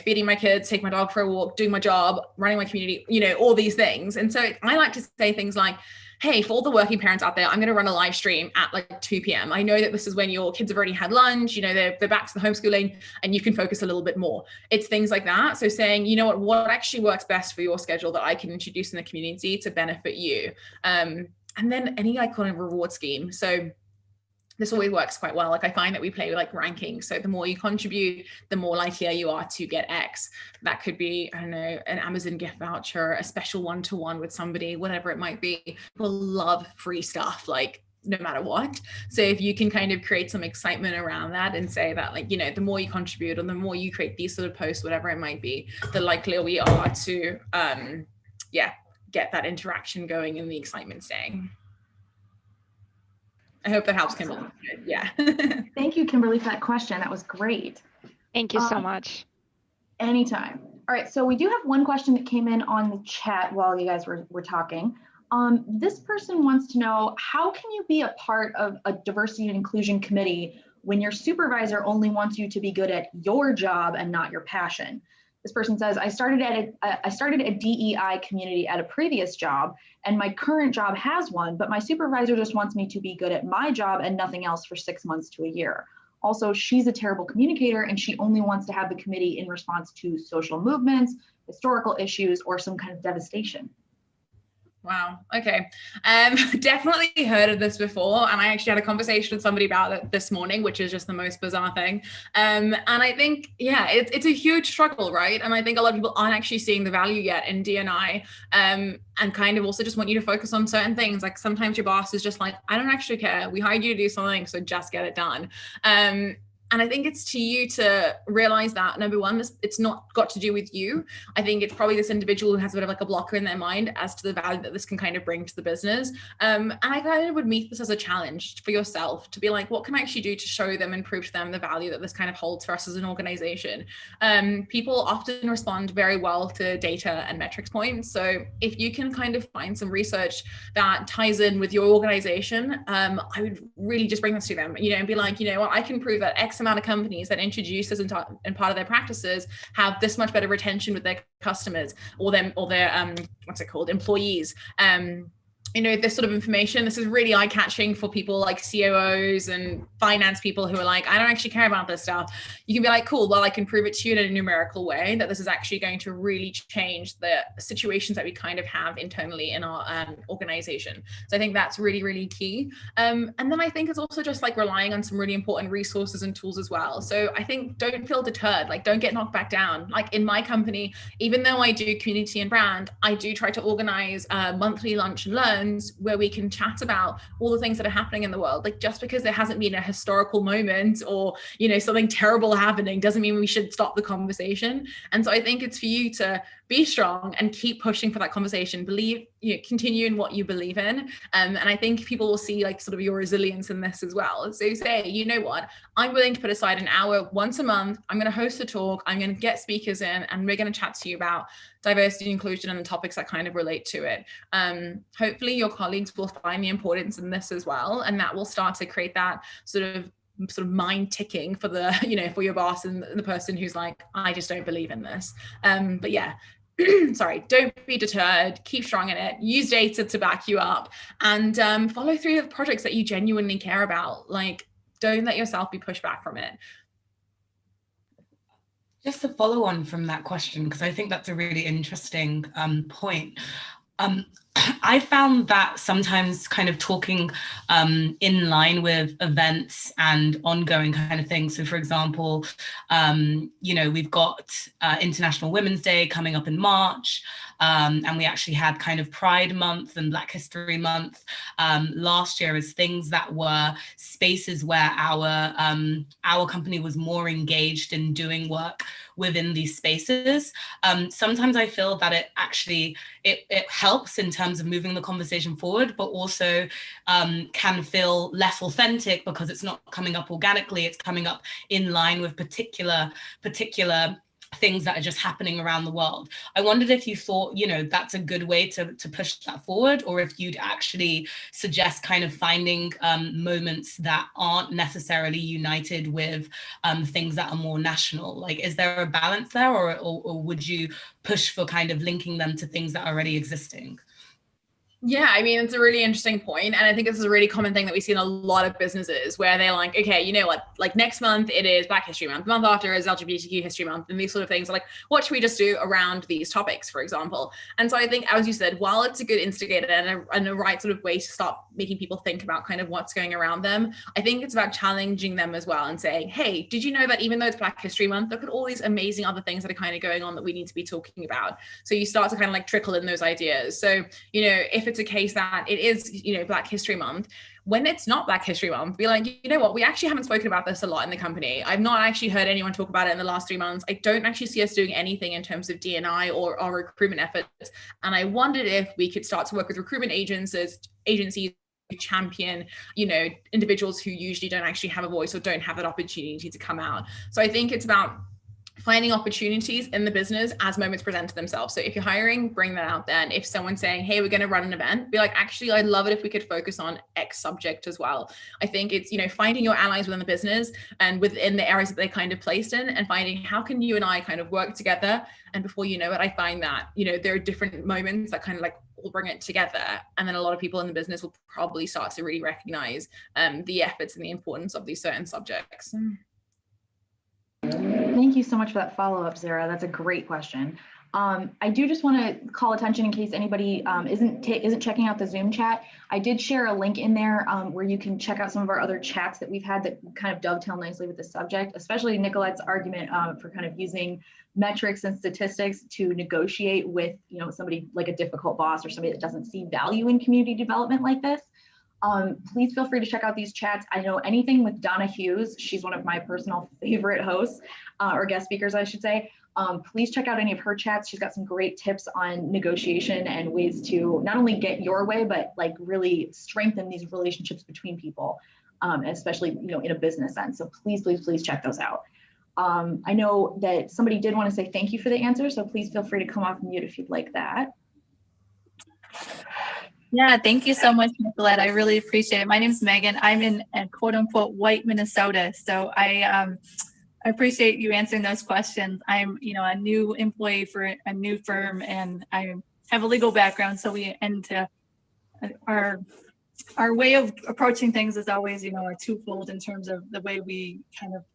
feeding my kids, taking my dog for a walk, doing my job, running my community, all these things. And so I like to say things like, hey, for all the working parents out there, I'm going to run a live stream at like 2 p.m. I know that this is when your kids have already had lunch, they're back to the homeschooling and you can focus a little bit more. It's things like that. So saying, what actually works best for your schedule that I can introduce in the community to benefit you. And then any iconic reward scheme. So this always works quite well. Like I find that we play with like rankings. So the more you contribute, the more likely you are to get X. That could be, I don't know, an Amazon gift voucher, a special one-to-one with somebody, whatever it might be. People love free stuff, like no matter what. So if you can kind of create some excitement around that and say that like, the more you contribute or the more you create these sort of posts, whatever it might be, the likelier we are to, get that interaction going and the excitement staying. I hope that helps, Kimberly. Yeah. Thank you, Kimberly, for that question. That was great. Thank you so much. Anytime. All right, so we do have one question that came in on the chat while you guys were talking. This person wants to know, how can you be a part of a diversity and inclusion committee when your supervisor only wants you to be good at your job and not your passion? This person says, I started a DEI community at a previous job, and my current job has one, but my supervisor just wants me to be good at my job and nothing else for 6 months to a year. Also, she's a terrible communicator, and she only wants to have the committee in response to social movements, historical issues, or some kind of devastation. Wow. Okay. Definitely heard of this before. And I actually had a conversation with somebody about it this morning, which is just the most bizarre thing. And I think, it's a huge struggle, right? And I think a lot of people aren't actually seeing the value yet in D&I, and kind of also just want you to focus on certain things. Like sometimes your boss is just like, I don't actually care. We hired you to do something, so just get it done. And I think it's to you to realize that, number one, it's not got to do with you. I think it's probably this individual who has a bit of like a blocker in their mind as to the value that this can kind of bring to the business. And I kind of would meet this as a challenge for yourself to be like, what can I actually do to show them and prove to them the value that this kind of holds for us as an organization? People often respond very well to data and metrics points. So if you can kind of find some research that ties in with your organization, I would really just bring this to them, and be like, what, I can prove that X amount of companies that introduce this in part of their practices have this much better retention with their customers or their employees. This sort of information, this is really eye-catching for people like COOs and finance people who are like, I don't actually care about this stuff. You can be like, cool, well, I can prove it to you in a numerical way that this is actually going to really change the situations that we kind of have internally in our organization. So I think that's really, really key. And then I think it's also just like relying on some really important resources and tools as well. So I think don't feel deterred, like don't get knocked back down. Like in my company, even though I do community and brand, I do try to organize monthly lunch and learn where we can chat about all the things that are happening in the world. Like just because there hasn't been a historical moment or, something terrible happening doesn't mean we should stop the conversation. And so I think it's for you to be strong and keep pushing for that conversation. Believe, continue in what you believe in. And I think people will see like sort of your resilience in this as well. So say, you know what, I'm willing to put aside an hour once a month. I'm going to host a talk. I'm going to get speakers in, and we're going to chat to you about diversity and inclusion and the topics that kind of relate to it. Hopefully your colleagues will find the importance in this as well. And that will start to create that sort of mind ticking for the, for your boss and the person who's like, I just don't believe in this. But yeah, sorry, don't be deterred, keep strong in it, use data to back you up, and follow through with projects that you genuinely care about. Like, don't let yourself be pushed back from it. Just to follow on from that question, because I think that's a really interesting point. I found that sometimes kind of talking in line with events and ongoing kind of things. So for example, we've got International Women's Day coming up in March. And we actually had kind of Pride Month and Black History Month last year as things that were spaces where our company was more engaged in doing work within these spaces. Sometimes I feel that it actually, it helps in terms of moving the conversation forward, but also can feel less authentic because it's not coming up organically, it's coming up in line with particular things that are just happening around the world. I wondered if you thought, that's a good way to push that forward, or if you'd actually suggest kind of finding moments that aren't necessarily united with things that are more national. Like, is there a balance there, or would you push for kind of linking them to things that are already existing? Yeah, I mean, it's a really interesting point. And I think this is a really common thing that we see in a lot of businesses where they're like, okay, you know what, like next month it is Black History Month, the month after is LGBTQ History Month, and these sort of things are like, what should we just do around these topics, for example? And so I think, as you said, while it's a good instigator and a right sort of way to start making people think about kind of what's going around them, I think it's about challenging them as well and saying, hey, did you know that even though it's Black History Month, look at all these amazing other things that are kind of going on that we need to be talking about. So you start to kind of like trickle in those ideas. So, if it's a case that it is, Black History Month, when it's not Black History Month, be like, you know what, we actually haven't spoken about this a lot in the company. I've not actually heard anyone talk about it in the last 3 months. I don't actually see us doing anything in terms of D&I or our recruitment efforts. And I wondered if we could start to work with recruitment agencies to champion, individuals who usually don't actually have a voice or don't have that opportunity to come out. So I think it's about finding opportunities in the business as moments present to themselves. So if you're hiring, bring that out there. And if someone's saying, hey, we're going to run an event, be like, actually, I'd love it if we could focus on X subject as well. I think it's, finding your allies within the business and within the areas that they kind of placed in, and finding how can you and I kind of work together. And before you know it, I find that, there are different moments that kind of like will bring it together. And then a lot of people in the business will probably start to really recognize the efforts and the importance of these certain subjects. Thank you so much for that follow-up, Sarah. That's a great question. I do just want to call attention in case anybody isn't checking out the Zoom chat. I did share a link in there where you can check out some of our other chats that we've had that kind of dovetail nicely with the subject, especially Nicolette's argument for kind of using metrics and statistics to negotiate with somebody like a difficult boss or somebody that doesn't see value in community development like this. Please feel free to check out these chats. I know anything with Donna Hughes. She's one of my personal favorite hosts or guest speakers, I should say. Please check out any of her chats. She's got some great tips on negotiation and ways to not only get your way, but like really strengthen these relationships between people, especially, in a business sense. So please, please, please check those out. I know that somebody did want to say thank you for the answer. So please feel free to come off mute if you'd like that. Yeah, thank you so much, Nicolette. I really appreciate it. My name is Megan. I'm in quote unquote white Minnesota. So I appreciate you answering those questions. I'm, a new employee for a new firm, and I have a legal background. So our way of approaching things is always, a twofold in terms of the way we kind of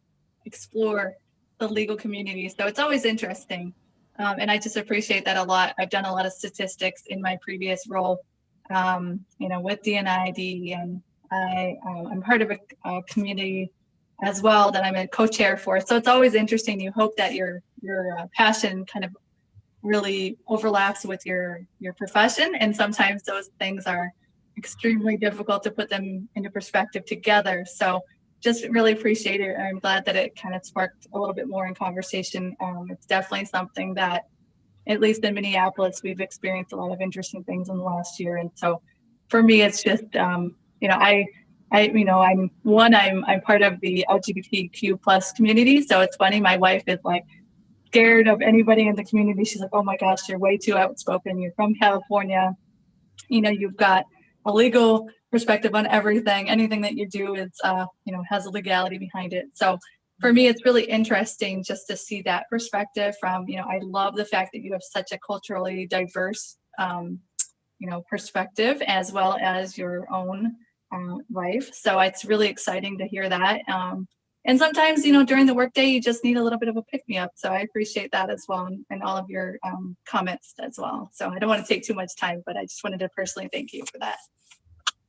explore the legal community. So it's always interesting. And I just appreciate that a lot. I've done a lot of statistics in my previous role. With DNID, and I'm part of a community as well that I'm a co-chair for. So it's always interesting. You hope that your passion kind of really overlaps with your profession, and sometimes those things are extremely difficult to put them into perspective together. So just really appreciate it. I'm glad that it kind of sparked a little bit more in conversation. It's definitely something that at least in Minneapolis, we've experienced a lot of interesting things in the last year. And so for me, it's just, I'm part of the LGBTQ plus community. So it's funny. My wife is like scared of anybody in the community. She's like, oh my gosh, you're way too outspoken. You're from California. You've got a legal perspective on everything. Anything that you do is, has a legality behind it. So for me, it's really interesting just to see that perspective from, I love the fact that you have such a culturally diverse, perspective as well as your own life. So it's really exciting to hear that. And sometimes, during the workday, you just need a little bit of a pick-me-up. So I appreciate that as well, and all of your comments as well. So I don't want to take too much time, but I just wanted to personally thank you for that.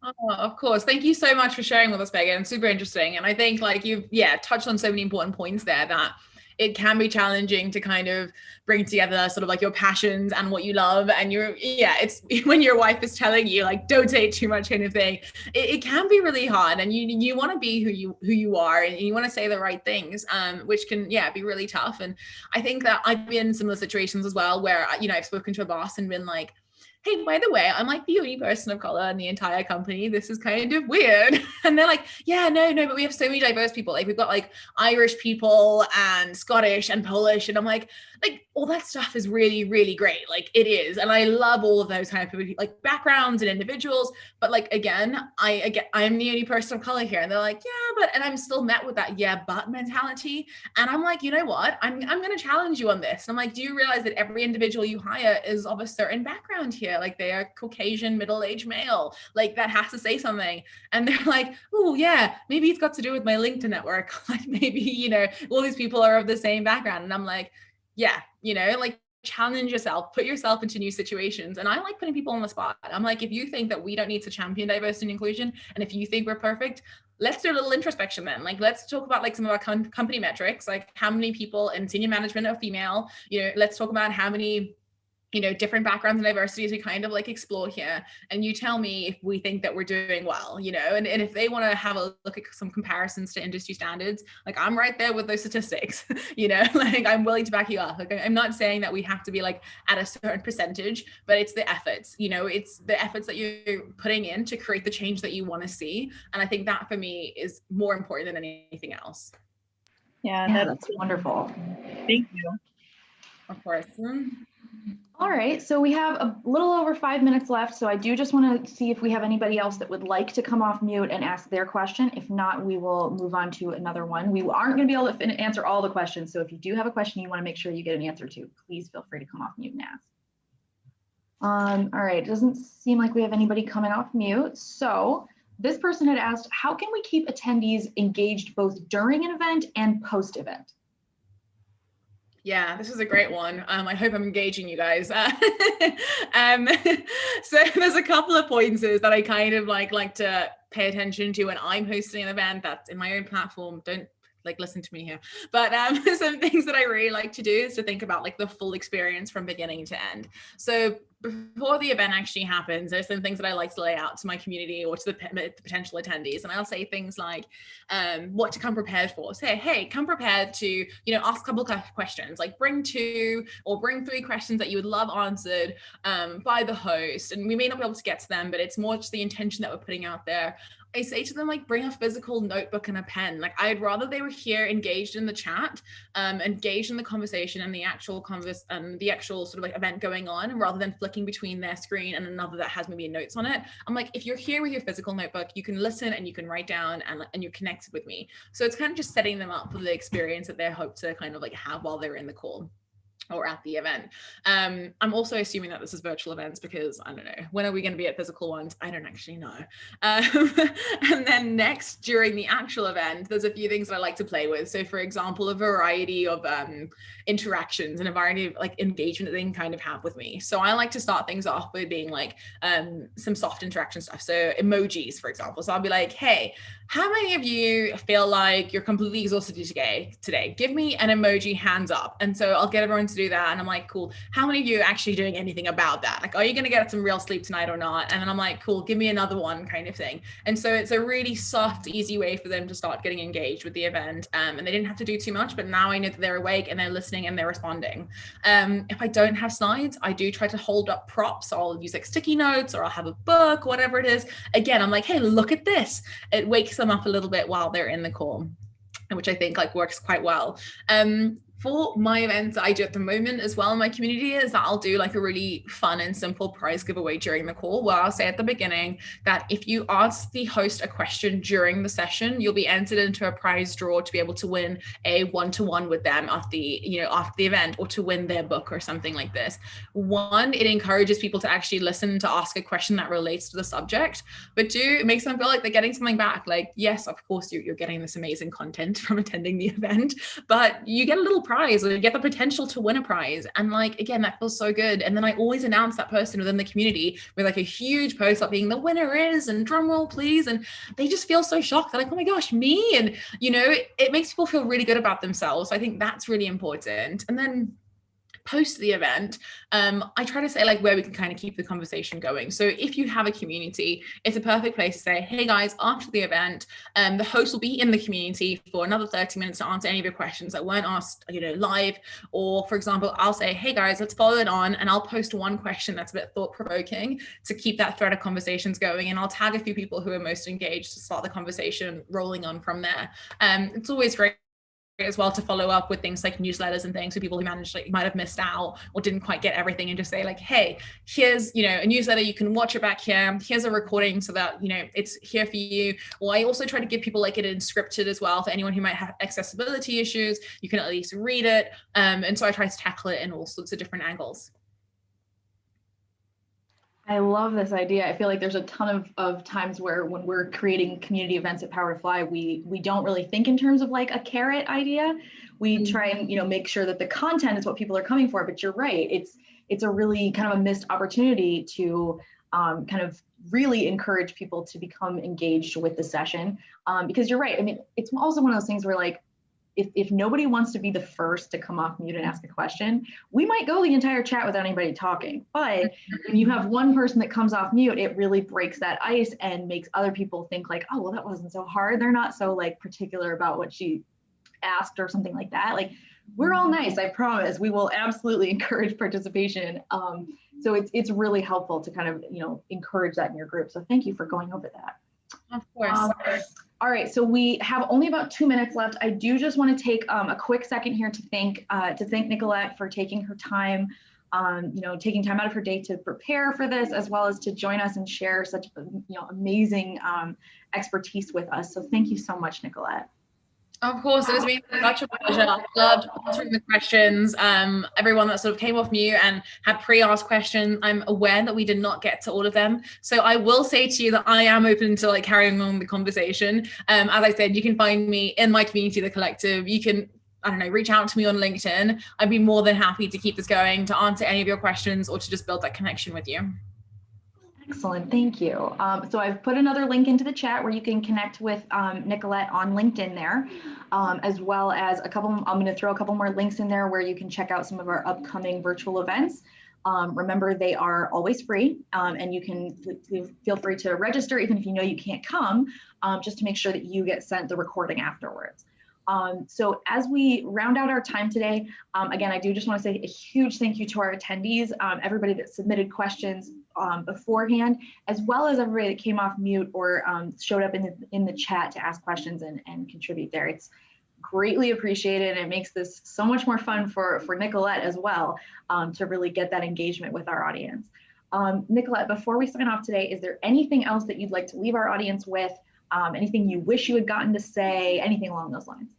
Oh, of course. Thank you so much for sharing with us, Megan. Super interesting. And I think like you've touched on so many important points there that it can be challenging to kind of bring together sort of like your passions and what you love. And it's when your wife is telling you like, don't say too much kind of thing, it can be really hard. And you want to be who you are, and you want to say the right things, which can, be really tough. And I think that I've been in similar situations as well, where, I've spoken to a boss and been like, hey, by the way, I'm like the only person of color in the entire company. This is kind of weird. And they're like, yeah, no, but we have so many diverse people. Like we've got like Irish people and Scottish and Polish. And I'm like all that stuff is really, really great. Like it is. And I love all of those kind of like backgrounds and individuals. But like, again, I'm the only person of color here. And they're like, and I'm still met with that, but mentality. And I'm like, you know what? I'm going to challenge you on this. And I'm like, do you realize that every individual you hire is of a certain background here? Like they are Caucasian, middle-aged male, like that has to say something. And they're like, oh yeah, maybe it's got to do with my LinkedIn network. Like maybe, all these people are of the same background. And I'm like, like challenge yourself, put yourself into new situations. And I like putting people on the spot. I'm like, if you think that we don't need to champion diversity and inclusion, and if you think we're perfect, let's do a little introspection then. Like, let's talk about like some of our company metrics, like how many people in senior management are female, let's talk about how many different backgrounds and diversities we kind of like explore here. And you tell me if we think that we're doing well, and if they want to have a look at some comparisons to industry standards, like I'm right there with those statistics, like I'm willing to back you up. Like I'm not saying that we have to be like at a certain percentage, but it's the efforts, it's the efforts that you're putting in to create the change that you want to see. And I think that for me is more important than anything else. Yeah, that's wonderful. Thank you. Of course. All right, so we have a little over 5 minutes left. So I do just want to see if we have anybody else that would like to come off mute and ask their question. If not, we will move on to another one. We aren't going to be able to answer all the questions. So if you do have a question you want to make sure you get an answer to, please feel free to come off mute and ask. All right, it doesn't seem like we have anybody coming off mute. So this person had asked, how can we keep attendees engaged both during an event and post-event? Yeah, this is a great one. I hope I'm engaging you guys. So there's a couple of pointers that I kind of like to pay attention to when I'm hosting an event that's in my own platform. Don't like listen to me here, but some things that I really like to do is to think about like the full experience from beginning to end. So before the event actually happens, there's some things that I like to lay out to my community or to the potential attendees. And I'll say things like what to come prepared for. Say, hey, come prepared to, ask a couple of questions, like bring 2 or bring 3 questions that you would love answered by the host. And we may not be able to get to them, but it's more just the intention that we're putting out there. I say to them, like, bring a physical notebook and a pen. Like, I'd rather they were here engaged in the chat, engaged in the conversation and the actual sort of like event going on, rather than flicking between their screen and another that has maybe notes on it. I'm like, if you're here with your physical notebook, you can listen and you can write down and you're connected with me. So it's kind of just setting them up for the experience that they hope to kind of like have while they're in the call or at the event. I'm also assuming that this is virtual events because I don't know, when are we going to be at physical ones? I don't actually know. And then next, during the actual event, there's a few things that I like to play with. So for example, a variety of interactions and a variety of like engagement that they can kind of have with me. So I like to start things off by being like some soft interaction stuff. So emojis, for example. So I'll be like, hey, how many of you feel like you're completely exhausted today? Give me an emoji, hands up. And so I'll get everyone to do that. And I'm like, cool. How many of you are actually doing anything about that? Like, are you going to get some real sleep tonight or not? And then I'm like, cool, give me another one, kind of thing. And so it's a really soft, easy way for them to start getting engaged with the event. And they didn't have to do too much, but now I know that they're awake and they're listening and they're responding. If I don't have slides, I do try to hold up props. So I'll use like sticky notes, or I'll have a book, whatever it is. Again, I'm like, hey, look at this. It wakes them up a little bit while they're in the call, which I think like works quite well. For my events that I do at the moment as well in my community is that I'll do like a really fun and simple prize giveaway during the call, where I'll say at the beginning that if you ask the host a question during the session, you'll be entered into a prize draw to be able to win a one-to-one with them after the event, or to win their book or something like this. One, it encourages people to actually listen to ask a question that relates to the subject, but two, it makes them feel like they're getting something back. Like, yes, of course you're getting this amazing content from attending the event, but you get a little prize, or you get the potential to win a prize. And like, again, that feels so good. And then I always announce that person within the community with like a huge post up being the winner is, and drum roll please. And they just feel so shocked. They're like, oh my gosh, me. And it makes people feel really good about themselves. So I think that's really important. And then post the event, I try to say like where we can kind of keep the conversation going. So if you have a community, it's a perfect place to say, hey guys, after the event, the host will be in the community for another 30 minutes to answer any of your questions that weren't asked, live. Or for example, I'll say, hey guys, let's follow it on, and I'll post one question that's a bit thought-provoking to keep that thread of conversations going. And I'll tag a few people who are most engaged to start the conversation rolling on from there. It's always great as well to follow up with things like newsletters and things for people who might have missed out or didn't quite get everything, and just say like, hey, here's a newsletter, you can watch it back here, here's a recording so that it's here for you. Or I also try to give people like it in scripted as well, for anyone who might have accessibility issues, you can at least read it. And so I try to tackle it in all sorts of different angles. I love this idea. I feel like there's a ton of times where when we're creating community events at Power to Fly, we don't really think in terms of like a carrot idea. We try and make sure that the content is what people are coming for. But you're right. It's a really kind of a missed opportunity to kind of really encourage people to become engaged with the session. Because you're right. I mean, it's also one of those things where like, if nobody wants to be the first to come off mute and ask a question, we might go the entire chat without anybody talking. But when you have one person that comes off mute, it really breaks that ice and makes other people think like, oh, well, that wasn't so hard. They're not so like particular about what she asked or something like that. Like, we're all nice, I promise. We will absolutely encourage participation. So it's really helpful to kind of, encourage that in your group. So thank you for going over that. Of course. All right, so we have only about 2 minutes left. I do just want to take a quick second here to thank Nicolette for taking her time, taking time out of her day to prepare for this, as well as to join us and share such amazing expertise with us. So thank you so much, Nicolette. Of course, it has been such a pleasure. I loved answering the questions. Everyone that sort of came off mute and had pre-asked questions, I'm aware that we did not get to all of them. So I will say to you that I am open to like carrying on the conversation. As I said, you can find me in my community, The Collective. You can, reach out to me on LinkedIn. I'd be more than happy to keep this going, to answer any of your questions, or to just build that connection with you. Excellent, thank you. So I've put another link into the chat where you can connect with Nicolette on LinkedIn there, as well as I'm going to throw a couple more links in there where you can check out some of our upcoming virtual events. Remember, they are always free, and you can feel free to register even if you can't come, just to make sure that you get sent the recording afterwards. So as we round out our time today, again, I do just want to say a huge thank you to our attendees, everybody that submitted questions beforehand, as well as everybody that came off mute or showed up in the chat to ask questions and contribute there. It's greatly appreciated, and it makes this so much more fun for Nicolette as well, to really get that engagement with our audience. Nicolette, before we sign off today, is there anything else that you'd like to leave our audience with? Anything you wish you had gotten to say, anything along those lines?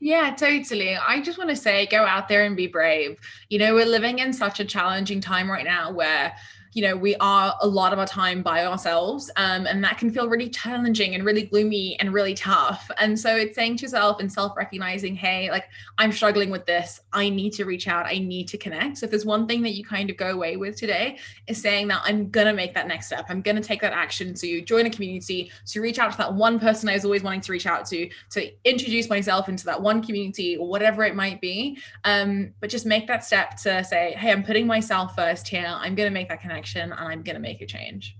Yeah, totally. I just want to say, go out there and be brave. We're living in such a challenging time right now where you know, we are a lot of our time by ourselves, and that can feel really challenging and really gloomy and really tough. And so it's saying to yourself and self-recognizing, hey, like, I'm struggling with this. I need to reach out. I need to connect. So if there's one thing that you kind of go away with today, is saying that I'm going to make that next step. I'm going to take that action to join a community, to reach out to that one person I was always wanting to reach out to introduce myself into that one community or whatever it might be. But just make that step to say, hey, I'm putting myself first here. I'm going to make that connection and I'm going to make a change.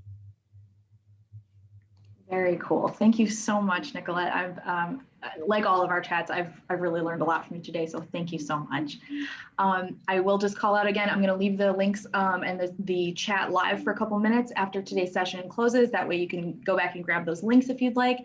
Very cool. Thank you so much, Nicolette. I've like all of our chats, I've really learned a lot from you today, so thank you so much. I will just call out again, I'm going to leave the links and the chat live for a couple minutes after today's session closes. That way you can go back and grab those links if you'd like.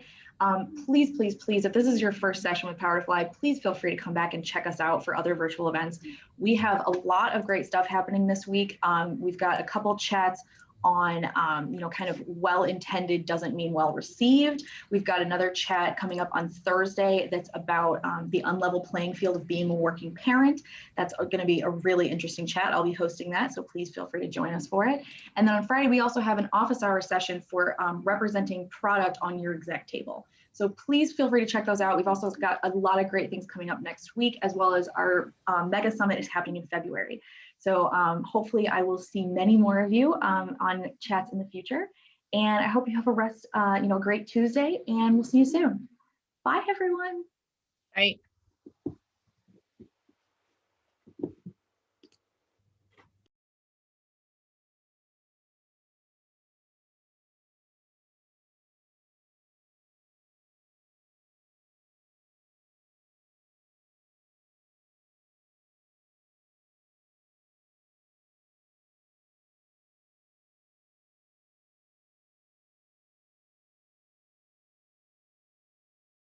Please, please, please, if this is your first session with Power to Fly, please feel free to come back and check us out for other virtual events. We have a lot of great stuff happening this week. We've got a couple chats on, you know, kind of well-intended doesn't mean well-received. We've got another chat coming up on Thursday that's about the unlevel playing field of being a working parent. That's going to be a really interesting chat. I'll be hosting that, so please feel free to join us for it. And then on Friday, we also have an office hour session for representing product on your exec table. So please feel free to check those out. We've also got a lot of great things coming up next week, as well as our Mega Summit is happening in February. So hopefully I will see many more of you on chats in the future. And I hope you have a great Tuesday, and we'll see you soon. Bye, everyone. Bye.